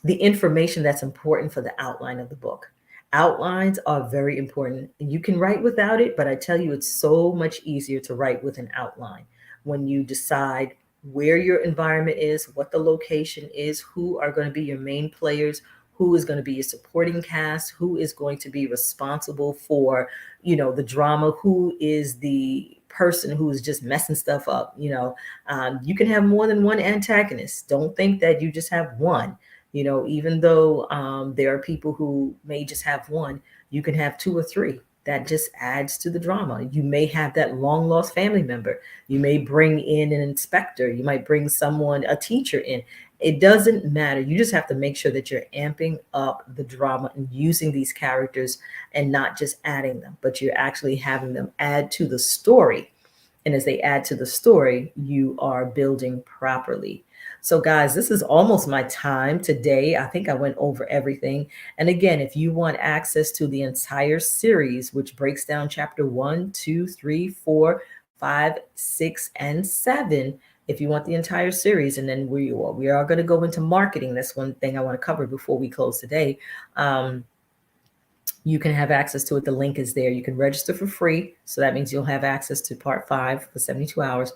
the information that's important for the outline of the book. Outlines are very important. You can write without it, but I tell you, it's so much easier to write with an outline when you decide where your environment is, what the location is, who are going to be your main players, who is going to be your supporting cast, who is going to be responsible for, the drama, who is the person who is just messing stuff up. You can have more than one antagonist. Don't think that you just have one. Even though there are people who may just have one, you can have two or three. That just adds to the drama. You may have that long lost family member. You may bring in an inspector. You might bring someone, a teacher in. It doesn't matter. You just have to make sure that you're amping up the drama and using these characters and not just adding them, but you're actually having them add to the story. And as they add to the story, you are building properly. So, guys, this is almost my time today. I think I went over everything. And again, if you want access to the entire series, which breaks down chapter 1, 2, 3, 4, 5, 6, and 7, if you want the entire series, and then we are going to go into marketing. That's one thing I want to cover before we close today. You can have access to it. The link is there. You can register for free. So that means you'll have access to part 5 for 72 hours,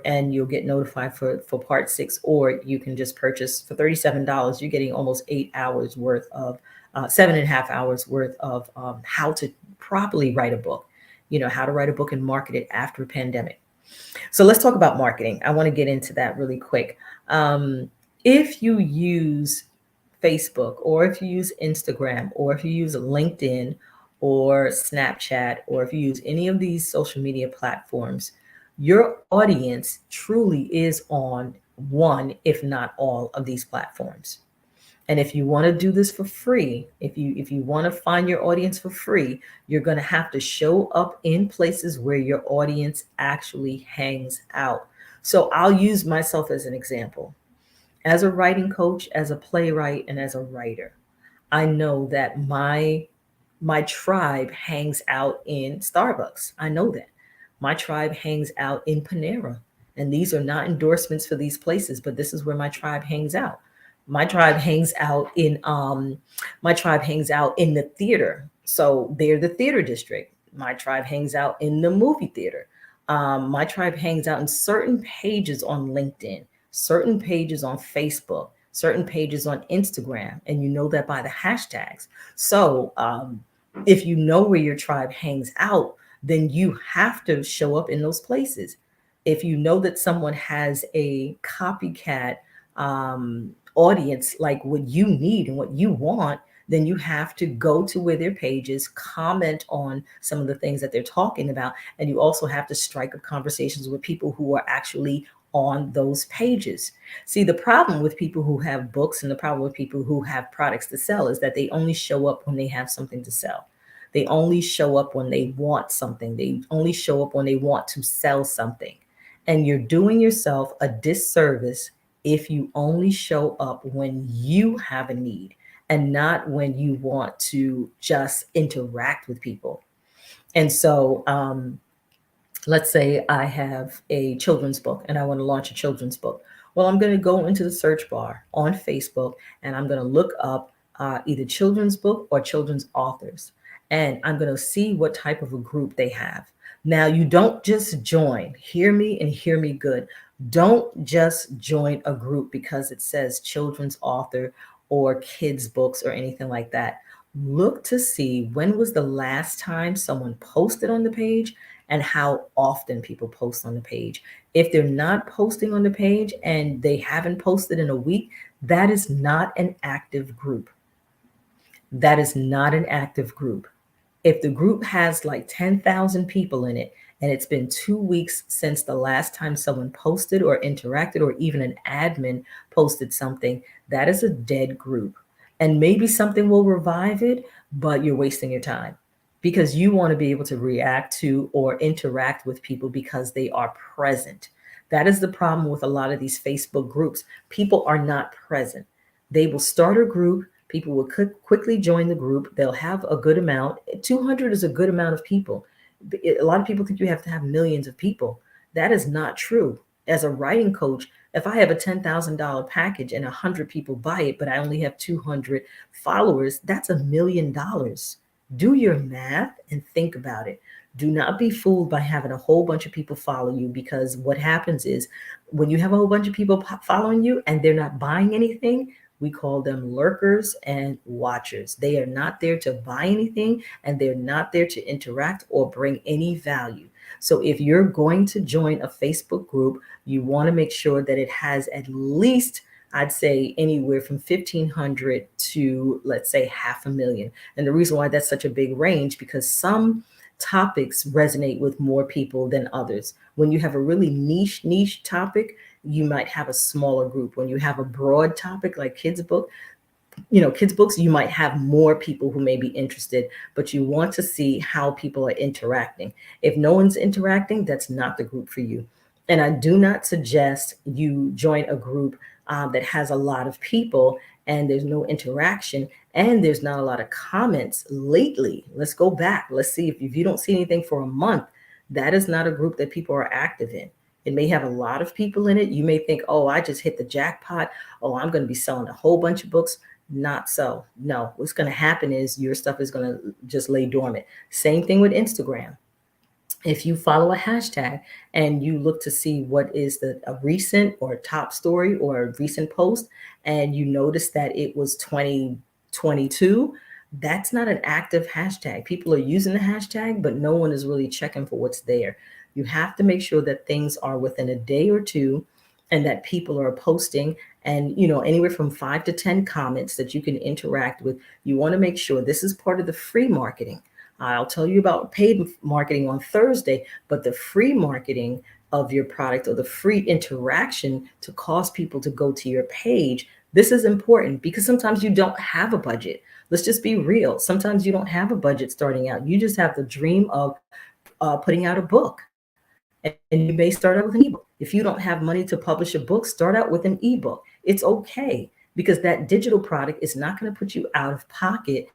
and you'll get notified for part 6, or you can just purchase for $37. You're getting almost 8 hours worth of 7.5 hours worth of how to properly write a book, how to write a book and market it after a pandemic. So let's talk about marketing. I want to get into that really quick. If you use Facebook, or if you use Instagram, or if you use LinkedIn or Snapchat, or if you use any of these social media platforms, your audience truly is on one, if not all, of these platforms. And if you want to do this for free, if you want to find your audience for free, you're going to have to show up in places where your audience actually hangs out. So I'll use myself as an example. As a writing coach, as a playwright, and as a writer, I know that my tribe hangs out in Starbucks. I know that. My tribe hangs out in Panera. And these are not endorsements for these places, but this is where my tribe hangs out. My tribe hangs out in the theater. So they're the theater district. My tribe hangs out in the movie theater. My tribe hangs out in certain pages on LinkedIn, certain pages on Facebook, certain pages on Instagram, and you know that by the hashtags. So if you know where your tribe hangs out, then you have to show up in those places. If you know that someone has a copycat audience, like what you need and what you want, then you have to go to where their pages, comment on some of the things that they're talking about, and you also have to strike up conversations with people who are actually on those pages. See, the problem with people who have books and the problem with people who have products to sell is that they only show up when they have something to sell. They only show up when they want something. They only show up when they want to sell something. And you're doing yourself a disservice if you only show up when you have a need and not when you want to just interact with people. And so Let's say I have a children's book and I want to launch a children's book. Well, I'm going to go into the search bar on Facebook and I'm going to look up either children's book or children's authors. And I'm going to see what type of a group they have. Now, you don't just join. Hear me and hear me good. Don't just join a group because it says children's author or kids' books or anything like that. Look to see when was the last time someone posted on the page and how often people post on the page. If they're not posting on the page and they haven't posted in a week, that is not an active group. That is not an active group. If the group has like 10,000 people in it and it's been 2 weeks since the last time someone posted or interacted or even an admin posted something, that is a dead group. And maybe something will revive it, but you're wasting your time because you want to be able to react to or interact with people because they are present. That is the problem with a lot of these Facebook groups. People are not present. They will start a group. People will quickly join the group. They'll have a good amount. 200 is a good amount of people. A lot of people think you have to have millions of people. That is not true. As a writing coach, if I have a $10,000 package and 100 people buy it, but I only have 200 followers, that's $1 million. Do your math and think about it. Do not be fooled by having a whole bunch of people follow you, because what happens is when you have a whole bunch of people following you and they're not buying anything, we call them lurkers and watchers. They are not there to buy anything and they're not there to interact or bring any value. So if you're going to join a Facebook group, you want to make sure that it has at least, I'd say, anywhere from 1,500 to, let's say, 500,000. And the reason why that's such a big range, because some topics resonate with more people than others. When you have a really niche topic, you might have a smaller group. When you have a broad topic like kids books, you might have more people who may be interested, but you want to see how people are interacting. If no one's interacting, that's not the group for you. And I do not suggest you join a group that has a lot of people and there's no interaction and there's not a lot of comments lately. Let's go back. Let's see if you don't see anything for a month, that is not a group that people are active in. It may have a lot of people in it. You may think, oh, I just hit the jackpot. Oh, I'm going to be selling a whole bunch of books. Not so. No, what's going to happen is your stuff is going to just lay dormant. Same thing with Instagram. If you follow a hashtag and you look to see what is a recent or top story or a recent post, and you notice that it was 2022, that's not an active hashtag. People are using the hashtag, but no one is really checking for what's there. You have to make sure that things are within a day or two and that people are posting, and anywhere from 5 to 10 comments that you can interact with. You want to make sure this is part of the free marketing. I'll tell you about paid marketing on Thursday, but the free marketing of your product or the free interaction to cause people to go to your page, this is important because sometimes you don't have a budget. Let's just be real. Sometimes you don't have a budget starting out. You just have the dream of putting out a book. And you may start out with an ebook. If you don't have money to publish a book, start out with an ebook. It's okay, because that digital product is not going to put you out of pocket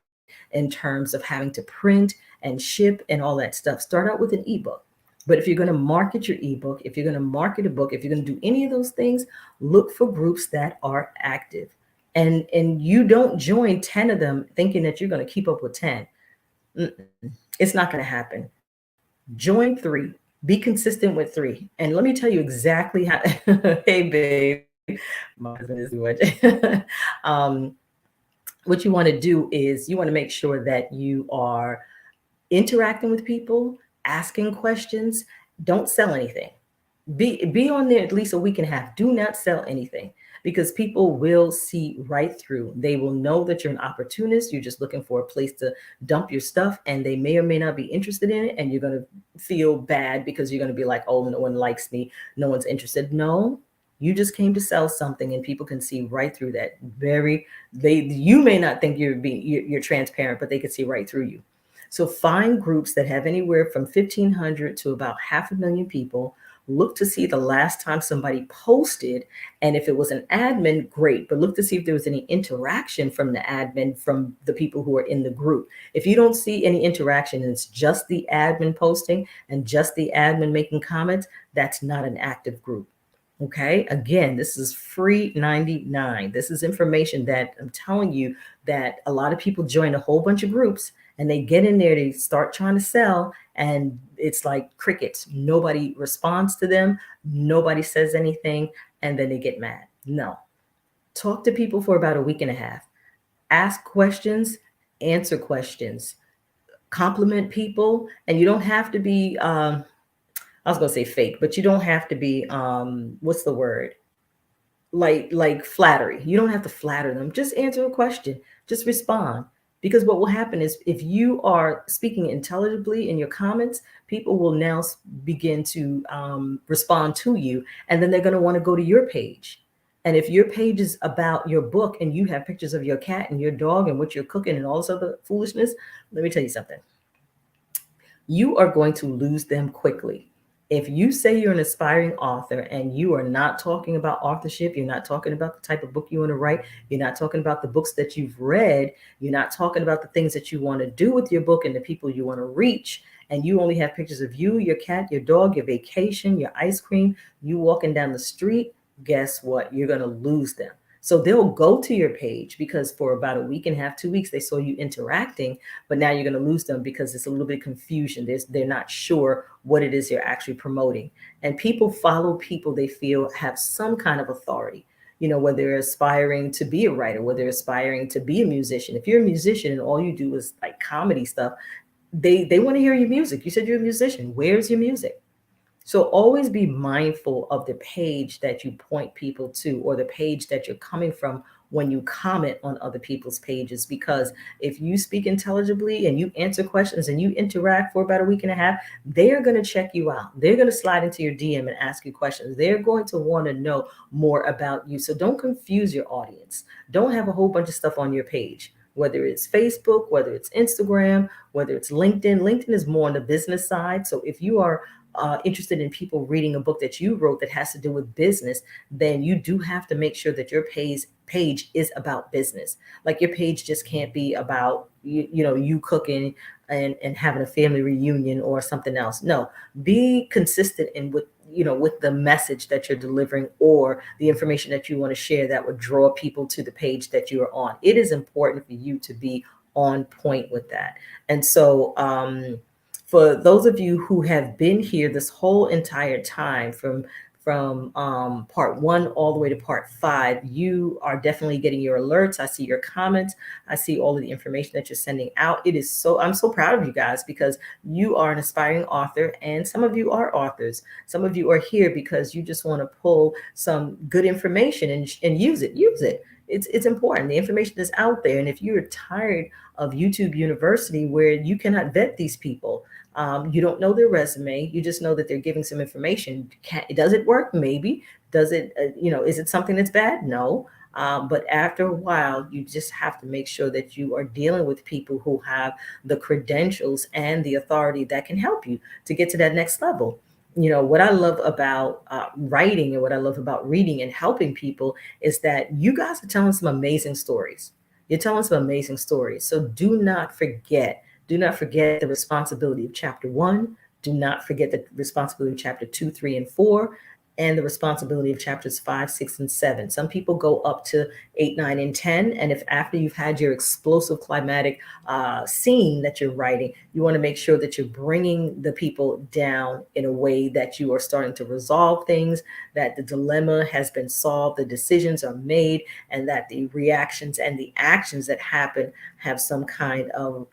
in terms of having to print and ship and all that stuff. Start out with an ebook. But if you're going to market your ebook, if you're going to market a book, if you're going to do any of those things, look for groups that are active. And you don't join 10 of them thinking that you're going to keep up with 10. It's not going to happen. Join 3. Be consistent with 3. And let me tell you exactly how. Hey, babe. My husband is too much. What you want to do is you want to make sure that you are interacting with people, asking questions. Don't sell anything. Be on there at least a week and a half. Do not sell anything, because people will see right through. They will know that you're an opportunist. You're just looking for a place to dump your stuff, and they may or may not be interested in it. And you're going to feel bad because you're going to be like, oh, no one likes me. No one's interested. No, you just came to sell something, and people can see right through that. You may not think you're transparent, but they can see right through you. So find groups that have anywhere from 1,500 to about 500,000 people. look to see the last time somebody posted. And if it was an admin, great. But look to see if there was any interaction from the admin, from the people who are in the group. If you don't see any interaction and it's just the admin posting and just the admin making comments, that's not an active group. Okay. Again, this is free 99. This is information that I'm telling you that a lot of people join a whole bunch of groups and they get in there, they start trying to sell, and it's like crickets. Nobody responds to them, nobody says anything, and then they get mad. No. Talk to people for about a week and a half. Ask questions, answer questions, compliment people, and you don't have to be I was gonna say fake, but you don't have to be what's the word? Like flattery. You don't have to flatter them. Just answer a question. Just respond. Because what will happen is if you are speaking intelligibly in your comments, people will now begin to respond to you, and then they're going to want to go to your page. And if your page is about your book and you have pictures of your cat and your dog and what you're cooking and all this other foolishness, let me tell you something, you are going to lose them quickly. If you say you're an aspiring author and you are not talking about authorship, you're not talking about the type of book you want to write, you're not talking about the books that you've read, you're not talking about the things that you want to do with your book and the people you want to reach, and you only have pictures of you, your cat, your dog, your vacation, your ice cream, you walking down the street, guess what? You're going to lose them. So they'll go to your page because for about a week and a half, 2 weeks, they saw you interacting, but now you're going to lose them because it's a little bit of confusion. They're not sure what it is you're actually promoting. And people follow people they feel have some kind of authority. Whether they're aspiring to be a writer, whether they're aspiring to be a musician. If you're a musician and all you do is like comedy stuff, they want to hear your music. You said you're a musician. Where's your music? So always be mindful of the page that you point people to or the page that you're coming from when you comment on other people's pages. Because if you speak intelligibly and you answer questions and you interact for about a week and a half, they're going to check you out. They're going to slide into your DM and ask you questions. They're going to want to know more about you. So don't confuse your audience. Don't have a whole bunch of stuff on your page. Whether it's Facebook, whether it's Instagram, whether it's LinkedIn. LinkedIn is more on the business side. So if you are interested in people reading a book that you wrote that has to do with business, then you do have to make sure that your page is about business. Like your page just can't be about you cooking and having a family reunion or something else. No, be consistent in with the message that you're delivering or the information that you want to share that would draw people to the page that you are on. It is important for you to be on point with that. And so for those of you who have been here this whole entire time from part 1 all the way to part 5, you are definitely getting your alerts. I see your comments. I see all of the information that you're sending out. I'm so proud of you guys because you are an aspiring author, and some of you are authors. Some of you are here because you just want to pull some good information and use it. It's important. The information is out there. And if you're tired of YouTube University where you cannot vet these people, you don't know their resume. You just know that they're giving some information. Does it work? Maybe. Does it, is it something that's bad? No. But after a while, you just have to make sure that you are dealing with people who have the credentials and the authority that can help you to get to that next level. What I love about writing and what I love about reading and helping people is that you guys are telling some amazing stories. You're telling some amazing stories. So do not forget the responsibility of chapter 1. Do not forget the responsibility of chapter 2, 3, and 4, and the responsibility of chapters 5, 6, and 7. Some people go up to 8, 9, and 10. And if after you've had your explosive climatic scene that you're writing, you want to make sure that you're bringing the people down in a way that you are starting to resolve things, that the dilemma has been solved, the decisions are made, and that the reactions and the actions that happen have some kind of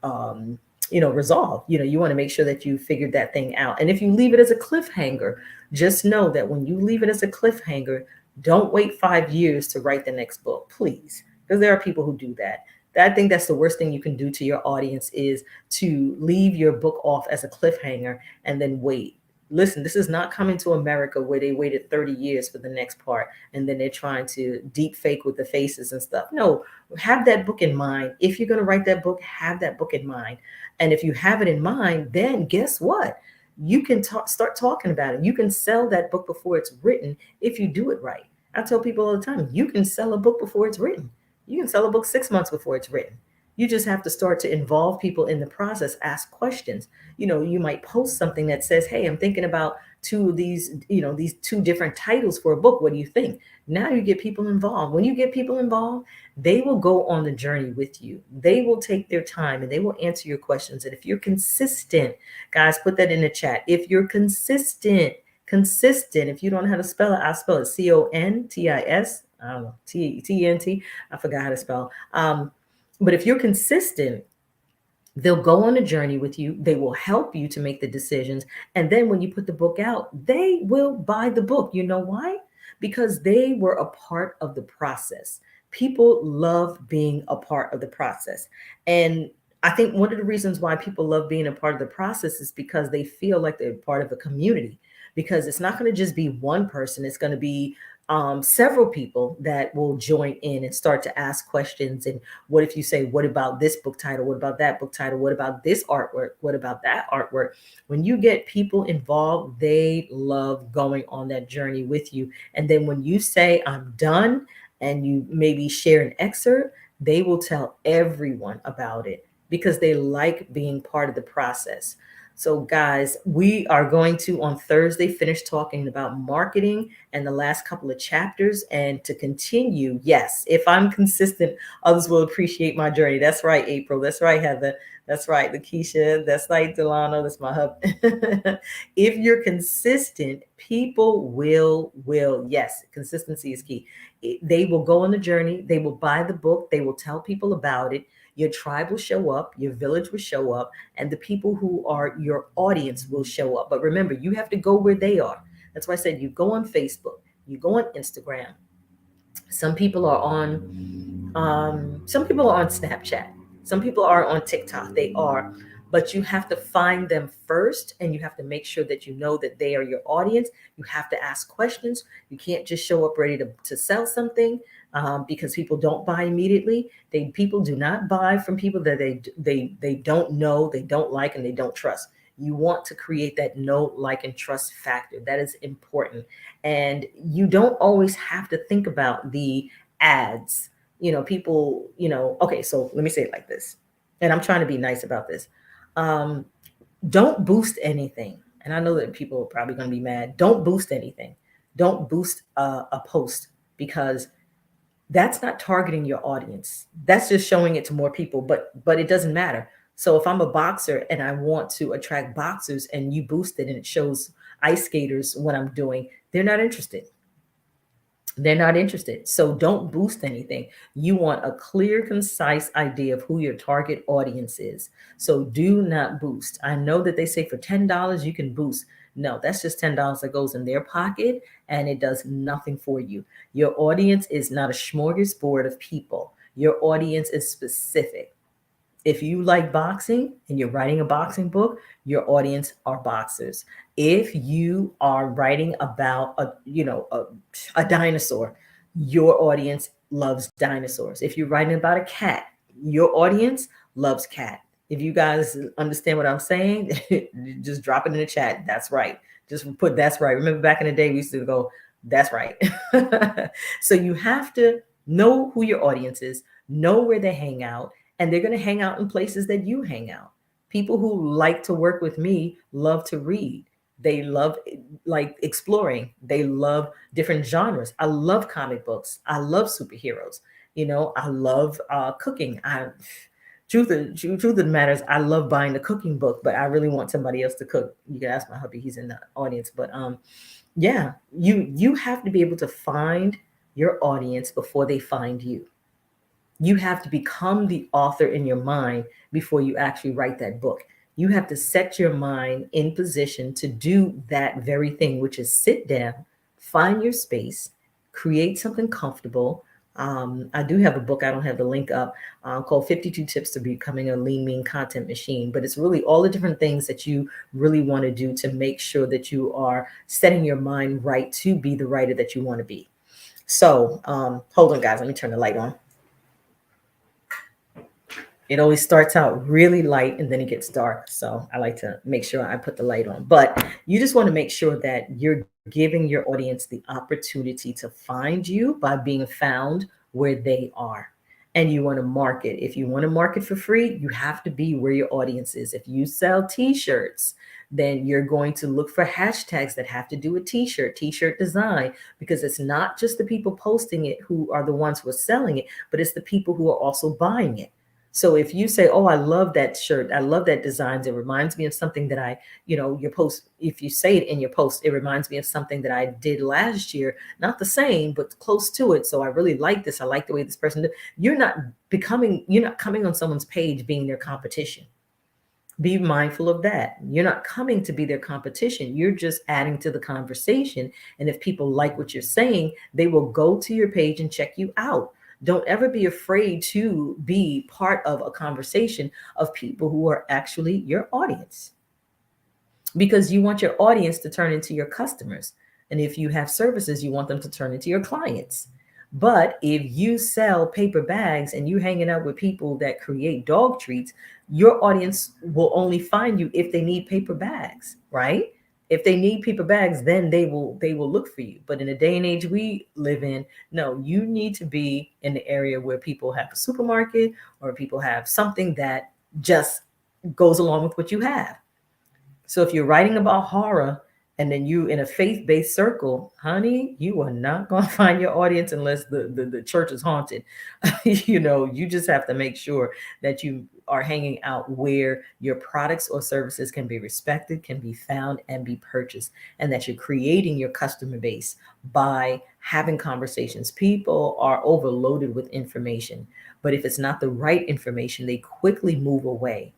resolve. You want to make sure that you figured that thing out. And if you leave it as a cliffhanger, just know that when you leave it as a cliffhanger, don't wait 5 years to write the next book, please, because there are people who do that. I think that's the worst thing you can do to your audience is to leave your book off as a cliffhanger and then wait. Listen, this is not coming to America where they waited 30 years for the next part and then they're trying to deep fake with the faces and stuff. No, have that book in mind. If you're going to write that book, have that book in mind. And if you have it in mind, then guess what? you can start talking about it. You can sell that book before it's written if you do it right. I tell people all the time, you can sell a book before it's written. You can sell a book 6 months before it's written. You just have to start to involve people in the process, ask questions. You might post something that says, hey, I'm thinking about two of these, these two different titles for a book. What do you think? Now you get people involved. When you get people involved, they will go on the journey with you. They will take their time and they will answer your questions. And if you're consistent, guys, put that in the chat. If you're consistent, if you don't know how to spell it, I'll spell it CONTIS. I don't know, TNT. I forgot how to spell. But if you're consistent, they'll go on a journey with you. They will help you to make the decisions. And then when you put the book out, they will buy the book. You know why? Because they were a part of the process. People love being a part of the process. And I think one of the reasons why people love being a part of the process is because they feel like they're part of a community. Because it's not going to just be one person, it's going to be several people that will join in and start to ask questions. And what if you say, what about this book title? What about that book title? What about this artwork? What about that artwork? When you get people involved, they love going on that journey with you. And then when you say, I'm done, and you maybe share an excerpt, they will tell everyone about it because they like being part of the process. So, guys, we are going to on Thursday finish talking about marketing and the last couple of chapters. And to continue, yes, if I'm consistent, others will appreciate my journey. That's right, April. That's right, Heather. That's right, Lakeisha. That's right, Delano. That's my hub. If you're consistent, people will. Yes, consistency is key. They will go on the journey. They will buy the book. They will tell people about it. Your tribe will show up. Your village will show up, and the people who are your audience will show up. But remember, you have to go where they are. That's why I said you go on Facebook, you go on Instagram. Some people are on some people are on Snapchat. Some people are on TikTok. They are, but you have to find them first, and you have to make sure that you know that they are your audience. You have to ask questions. You can't just show up ready to sell something, because people don't buy immediately. People do not buy from people that they don't know, they don't like, and they don't trust. You want to create that know, like, and trust factor. That is important. And you don't always have to think about the ads. People, okay, so let me say it like this. And I'm trying to be nice about this. Um, don't boost anything. And I know that people are probably going to be mad. Don't boost anything. Don't boost a post, because that's not targeting your audience. That's just showing it to more people, but it doesn't matter. So if I'm a boxer and I want to attract boxers and you boost it and it shows ice skaters what I'm doing, they're not interested. They're not interested. So don't boost anything. You want a clear, concise idea of who your target audience is. So do not boost. I know that they say for $10 you can boost. No, that's just $10 that goes in their pocket and it does nothing for you. Your audience is not a smorgasbord of people. Your audience is specific. If you like boxing and you're writing a boxing book, your audience are boxers. If you are writing about a dinosaur, your audience loves dinosaurs. If you're writing about a cat, your audience loves cat. If you guys understand what I'm saying, just drop it in the chat. That's right. Just put that's right. Remember back in the day, we used to go, that's right. So you have to know who your audience is, know where they hang out, and they're going to hang out in places that you hang out. People who like to work with me love to read. They love like exploring. They love different genres. I love comic books. I love superheroes. I love cooking. Truth of the matter is, I love buying the cooking book, but I really want somebody else to cook. You can ask my hubby; he's in the audience. But yeah, you have to be able to find your audience before they find you. You have to become the author in your mind before you actually write that book. You have to set your mind in position to do that very thing, which is sit down, find your space, create something comfortable. I do have a book, I don't have the link up, called 52 Tips to Becoming a Lean, Mean Content Machine. But it's really all the different things that you really want to do to make sure that you are setting your mind right to be the writer that you want to be. So hold on, guys, let me turn the light on. It always starts out really light and then it gets dark. So I like to make sure I put the light on. But you just want to make sure that you're giving your audience the opportunity to find you by being found where they are. And you want to market. If you want to market for free, you have to be where your audience is. If you sell t-shirts, then you're going to look for hashtags that have to do with t-shirt design, because it's not just the people posting it who are the ones who are selling it, but it's the people who are also buying it. So if you say, "Oh, I love that shirt. I love that design. It reminds me of something that your post, if you say it in your post, it reminds me of something that I did last year, not the same, but close to it. So I really like this. I like the way this person did." You're not coming on someone's page being their competition. Be mindful of that. You're not coming to be their competition. You're just adding to the conversation. And if people like what you're saying, they will go to your page and check you out. Don't ever be afraid to be part of a conversation of people who are actually your audience, because you want your audience to turn into your customers. And if you have services, you want them to turn into your clients. But if you sell paper bags and you hanging out with people that create dog treats, your audience will only find you if they need paper bags, right? If they need paper bags, then they will look for you. But in the day and age we live in, no, you need to be in the area where people have a supermarket or people have something that just goes along with what you have. So if you're writing about horror and then you in a faith-based circle, honey, you are not going to find your audience unless the church is haunted. You just have to make sure that you are hanging out where your products or services can be respected, can be found, and be purchased, and that you're creating your customer base by having conversations. People are overloaded with information, but if it's not the right information, they quickly move away.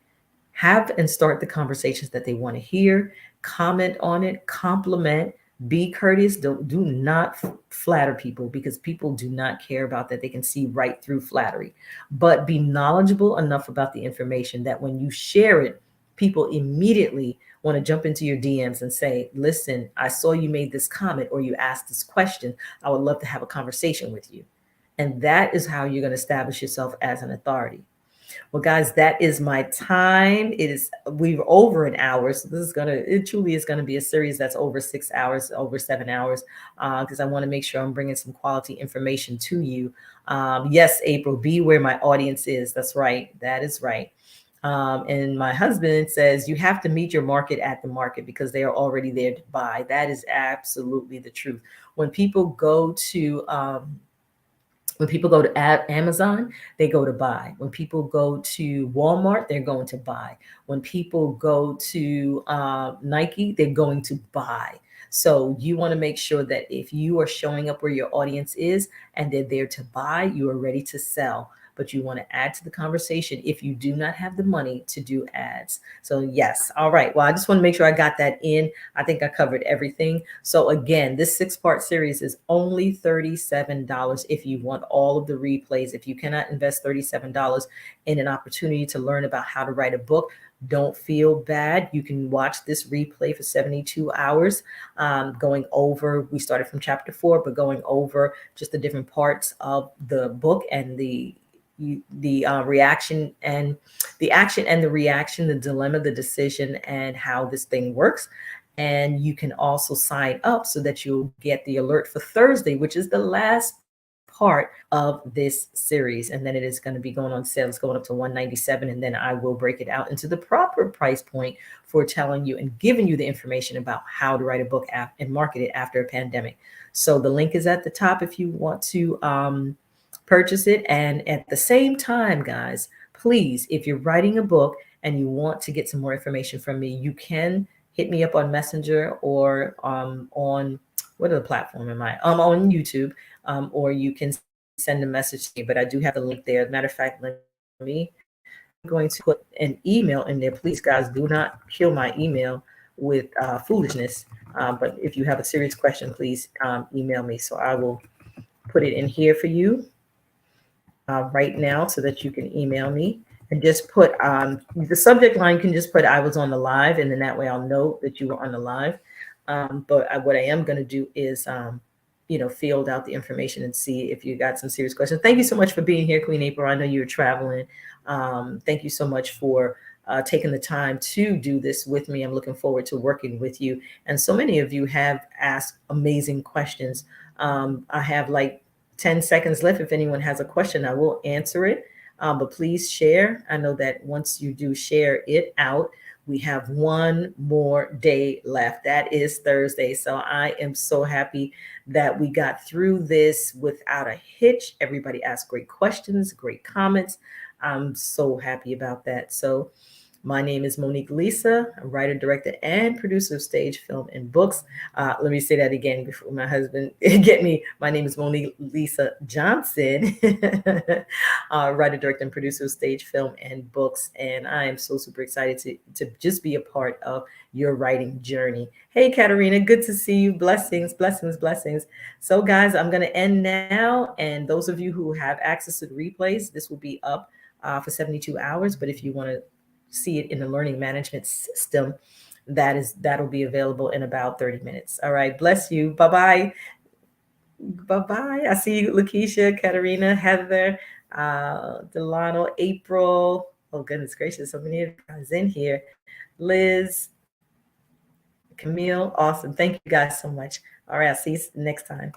Have and start the conversations that they want to hear, comment on it, compliment, be courteous. Do not flatter people, because people do not care about that. They can see right through flattery. But be knowledgeable enough about the information that when you share it, people immediately want to jump into your DMs and say, "Listen, I saw you made this comment or you asked this question. I would love to have a conversation with you." And that is how you're going to establish yourself as an authority. Well, guys, that is my time. We're over an hour. So it truly is gonna be a series that's over 6 hours, over 7 hours, because I want to make sure I'm bringing some quality information to you. Yes, April, be where my audience is. That's right. That is right. And my husband says you have to meet your market at the market because they are already there to buy. That is absolutely the truth. When people go to Amazon, they go to buy. When people go to Walmart, they're going to buy. When people go to Nike, they're going to buy. So you want to make sure that if you are showing up where your audience is and they're there to buy, you are ready to sell. But you want to add to the conversation if you do not have the money to do ads. So, yes. All right. Well, I just want to make sure I got that in. I think I covered everything. So again, this 6-part series is only $37 if you want all of the replays. If you cannot invest $37 in an opportunity to learn about how to write a book, don't feel bad. You can watch this replay for 72 hours, we started from chapter 4, but going over just the different parts of the book and the reaction and the action and the reaction, the dilemma, the decision, and how this thing works. And you can also sign up so that you'll get the alert for Thursday, which is the last part of this series. And then it is going to be going on sale. It's going up to $197. And then I will break it out into the proper price point for telling you and giving you the information about how to write a book and market it after a pandemic. So the link is at the top if you want to purchase it. And at the same time, guys, please, if you're writing a book and you want to get some more information from me, you can hit me up on Messenger or on what other platform am I? On YouTube, or you can send a message to me. But I do have the link there. As a matter of fact, I'm going to put an email in there. Please, guys, do not kill my email with foolishness. But if you have a serious question, please email me. So I will put it in here for you right now so that you can email me. And just put the subject line can just put I was on the live, and then that way I'll know that you were on the live. But what I am going to do is filled out the information and see if you got some serious questions. Thank you so much for being here, Queen April. I know you're traveling. Thank you so much for taking the time to do this with me. I'm looking forward to working with you. And so many of you have asked amazing questions. I have like 10 seconds left. If anyone has a question, I will answer it. But please share. I know that once you do share it out, we have one more day left. That is Thursday. So I am so happy that we got through this without a hitch. Everybody asked great questions, great comments. I'm so happy about that. So my name is Monique Lisa, a writer, director, and producer of stage, film, and books. Let me say that again before my husband get me. My name is Monique Lisa Johnson, writer, director, and producer of stage, film, and books. And I am so super excited to just be a part of your writing journey. Hey, Katarina, good to see you. Blessings, blessings, blessings. So, guys, I'm going to end now. And those of you who have access to the replays, this will be up for 72 hours. But if you want to see it in the learning management system, that'll be available in about 30 minutes. All right. Bless you. Bye-bye. Bye-bye. I see you, Lakeisha, Katarina, Heather, Delano, April. Oh, goodness gracious. So many of you guys in here. Liz, Camille. Awesome. Thank you guys so much. All right. I'll see you next time.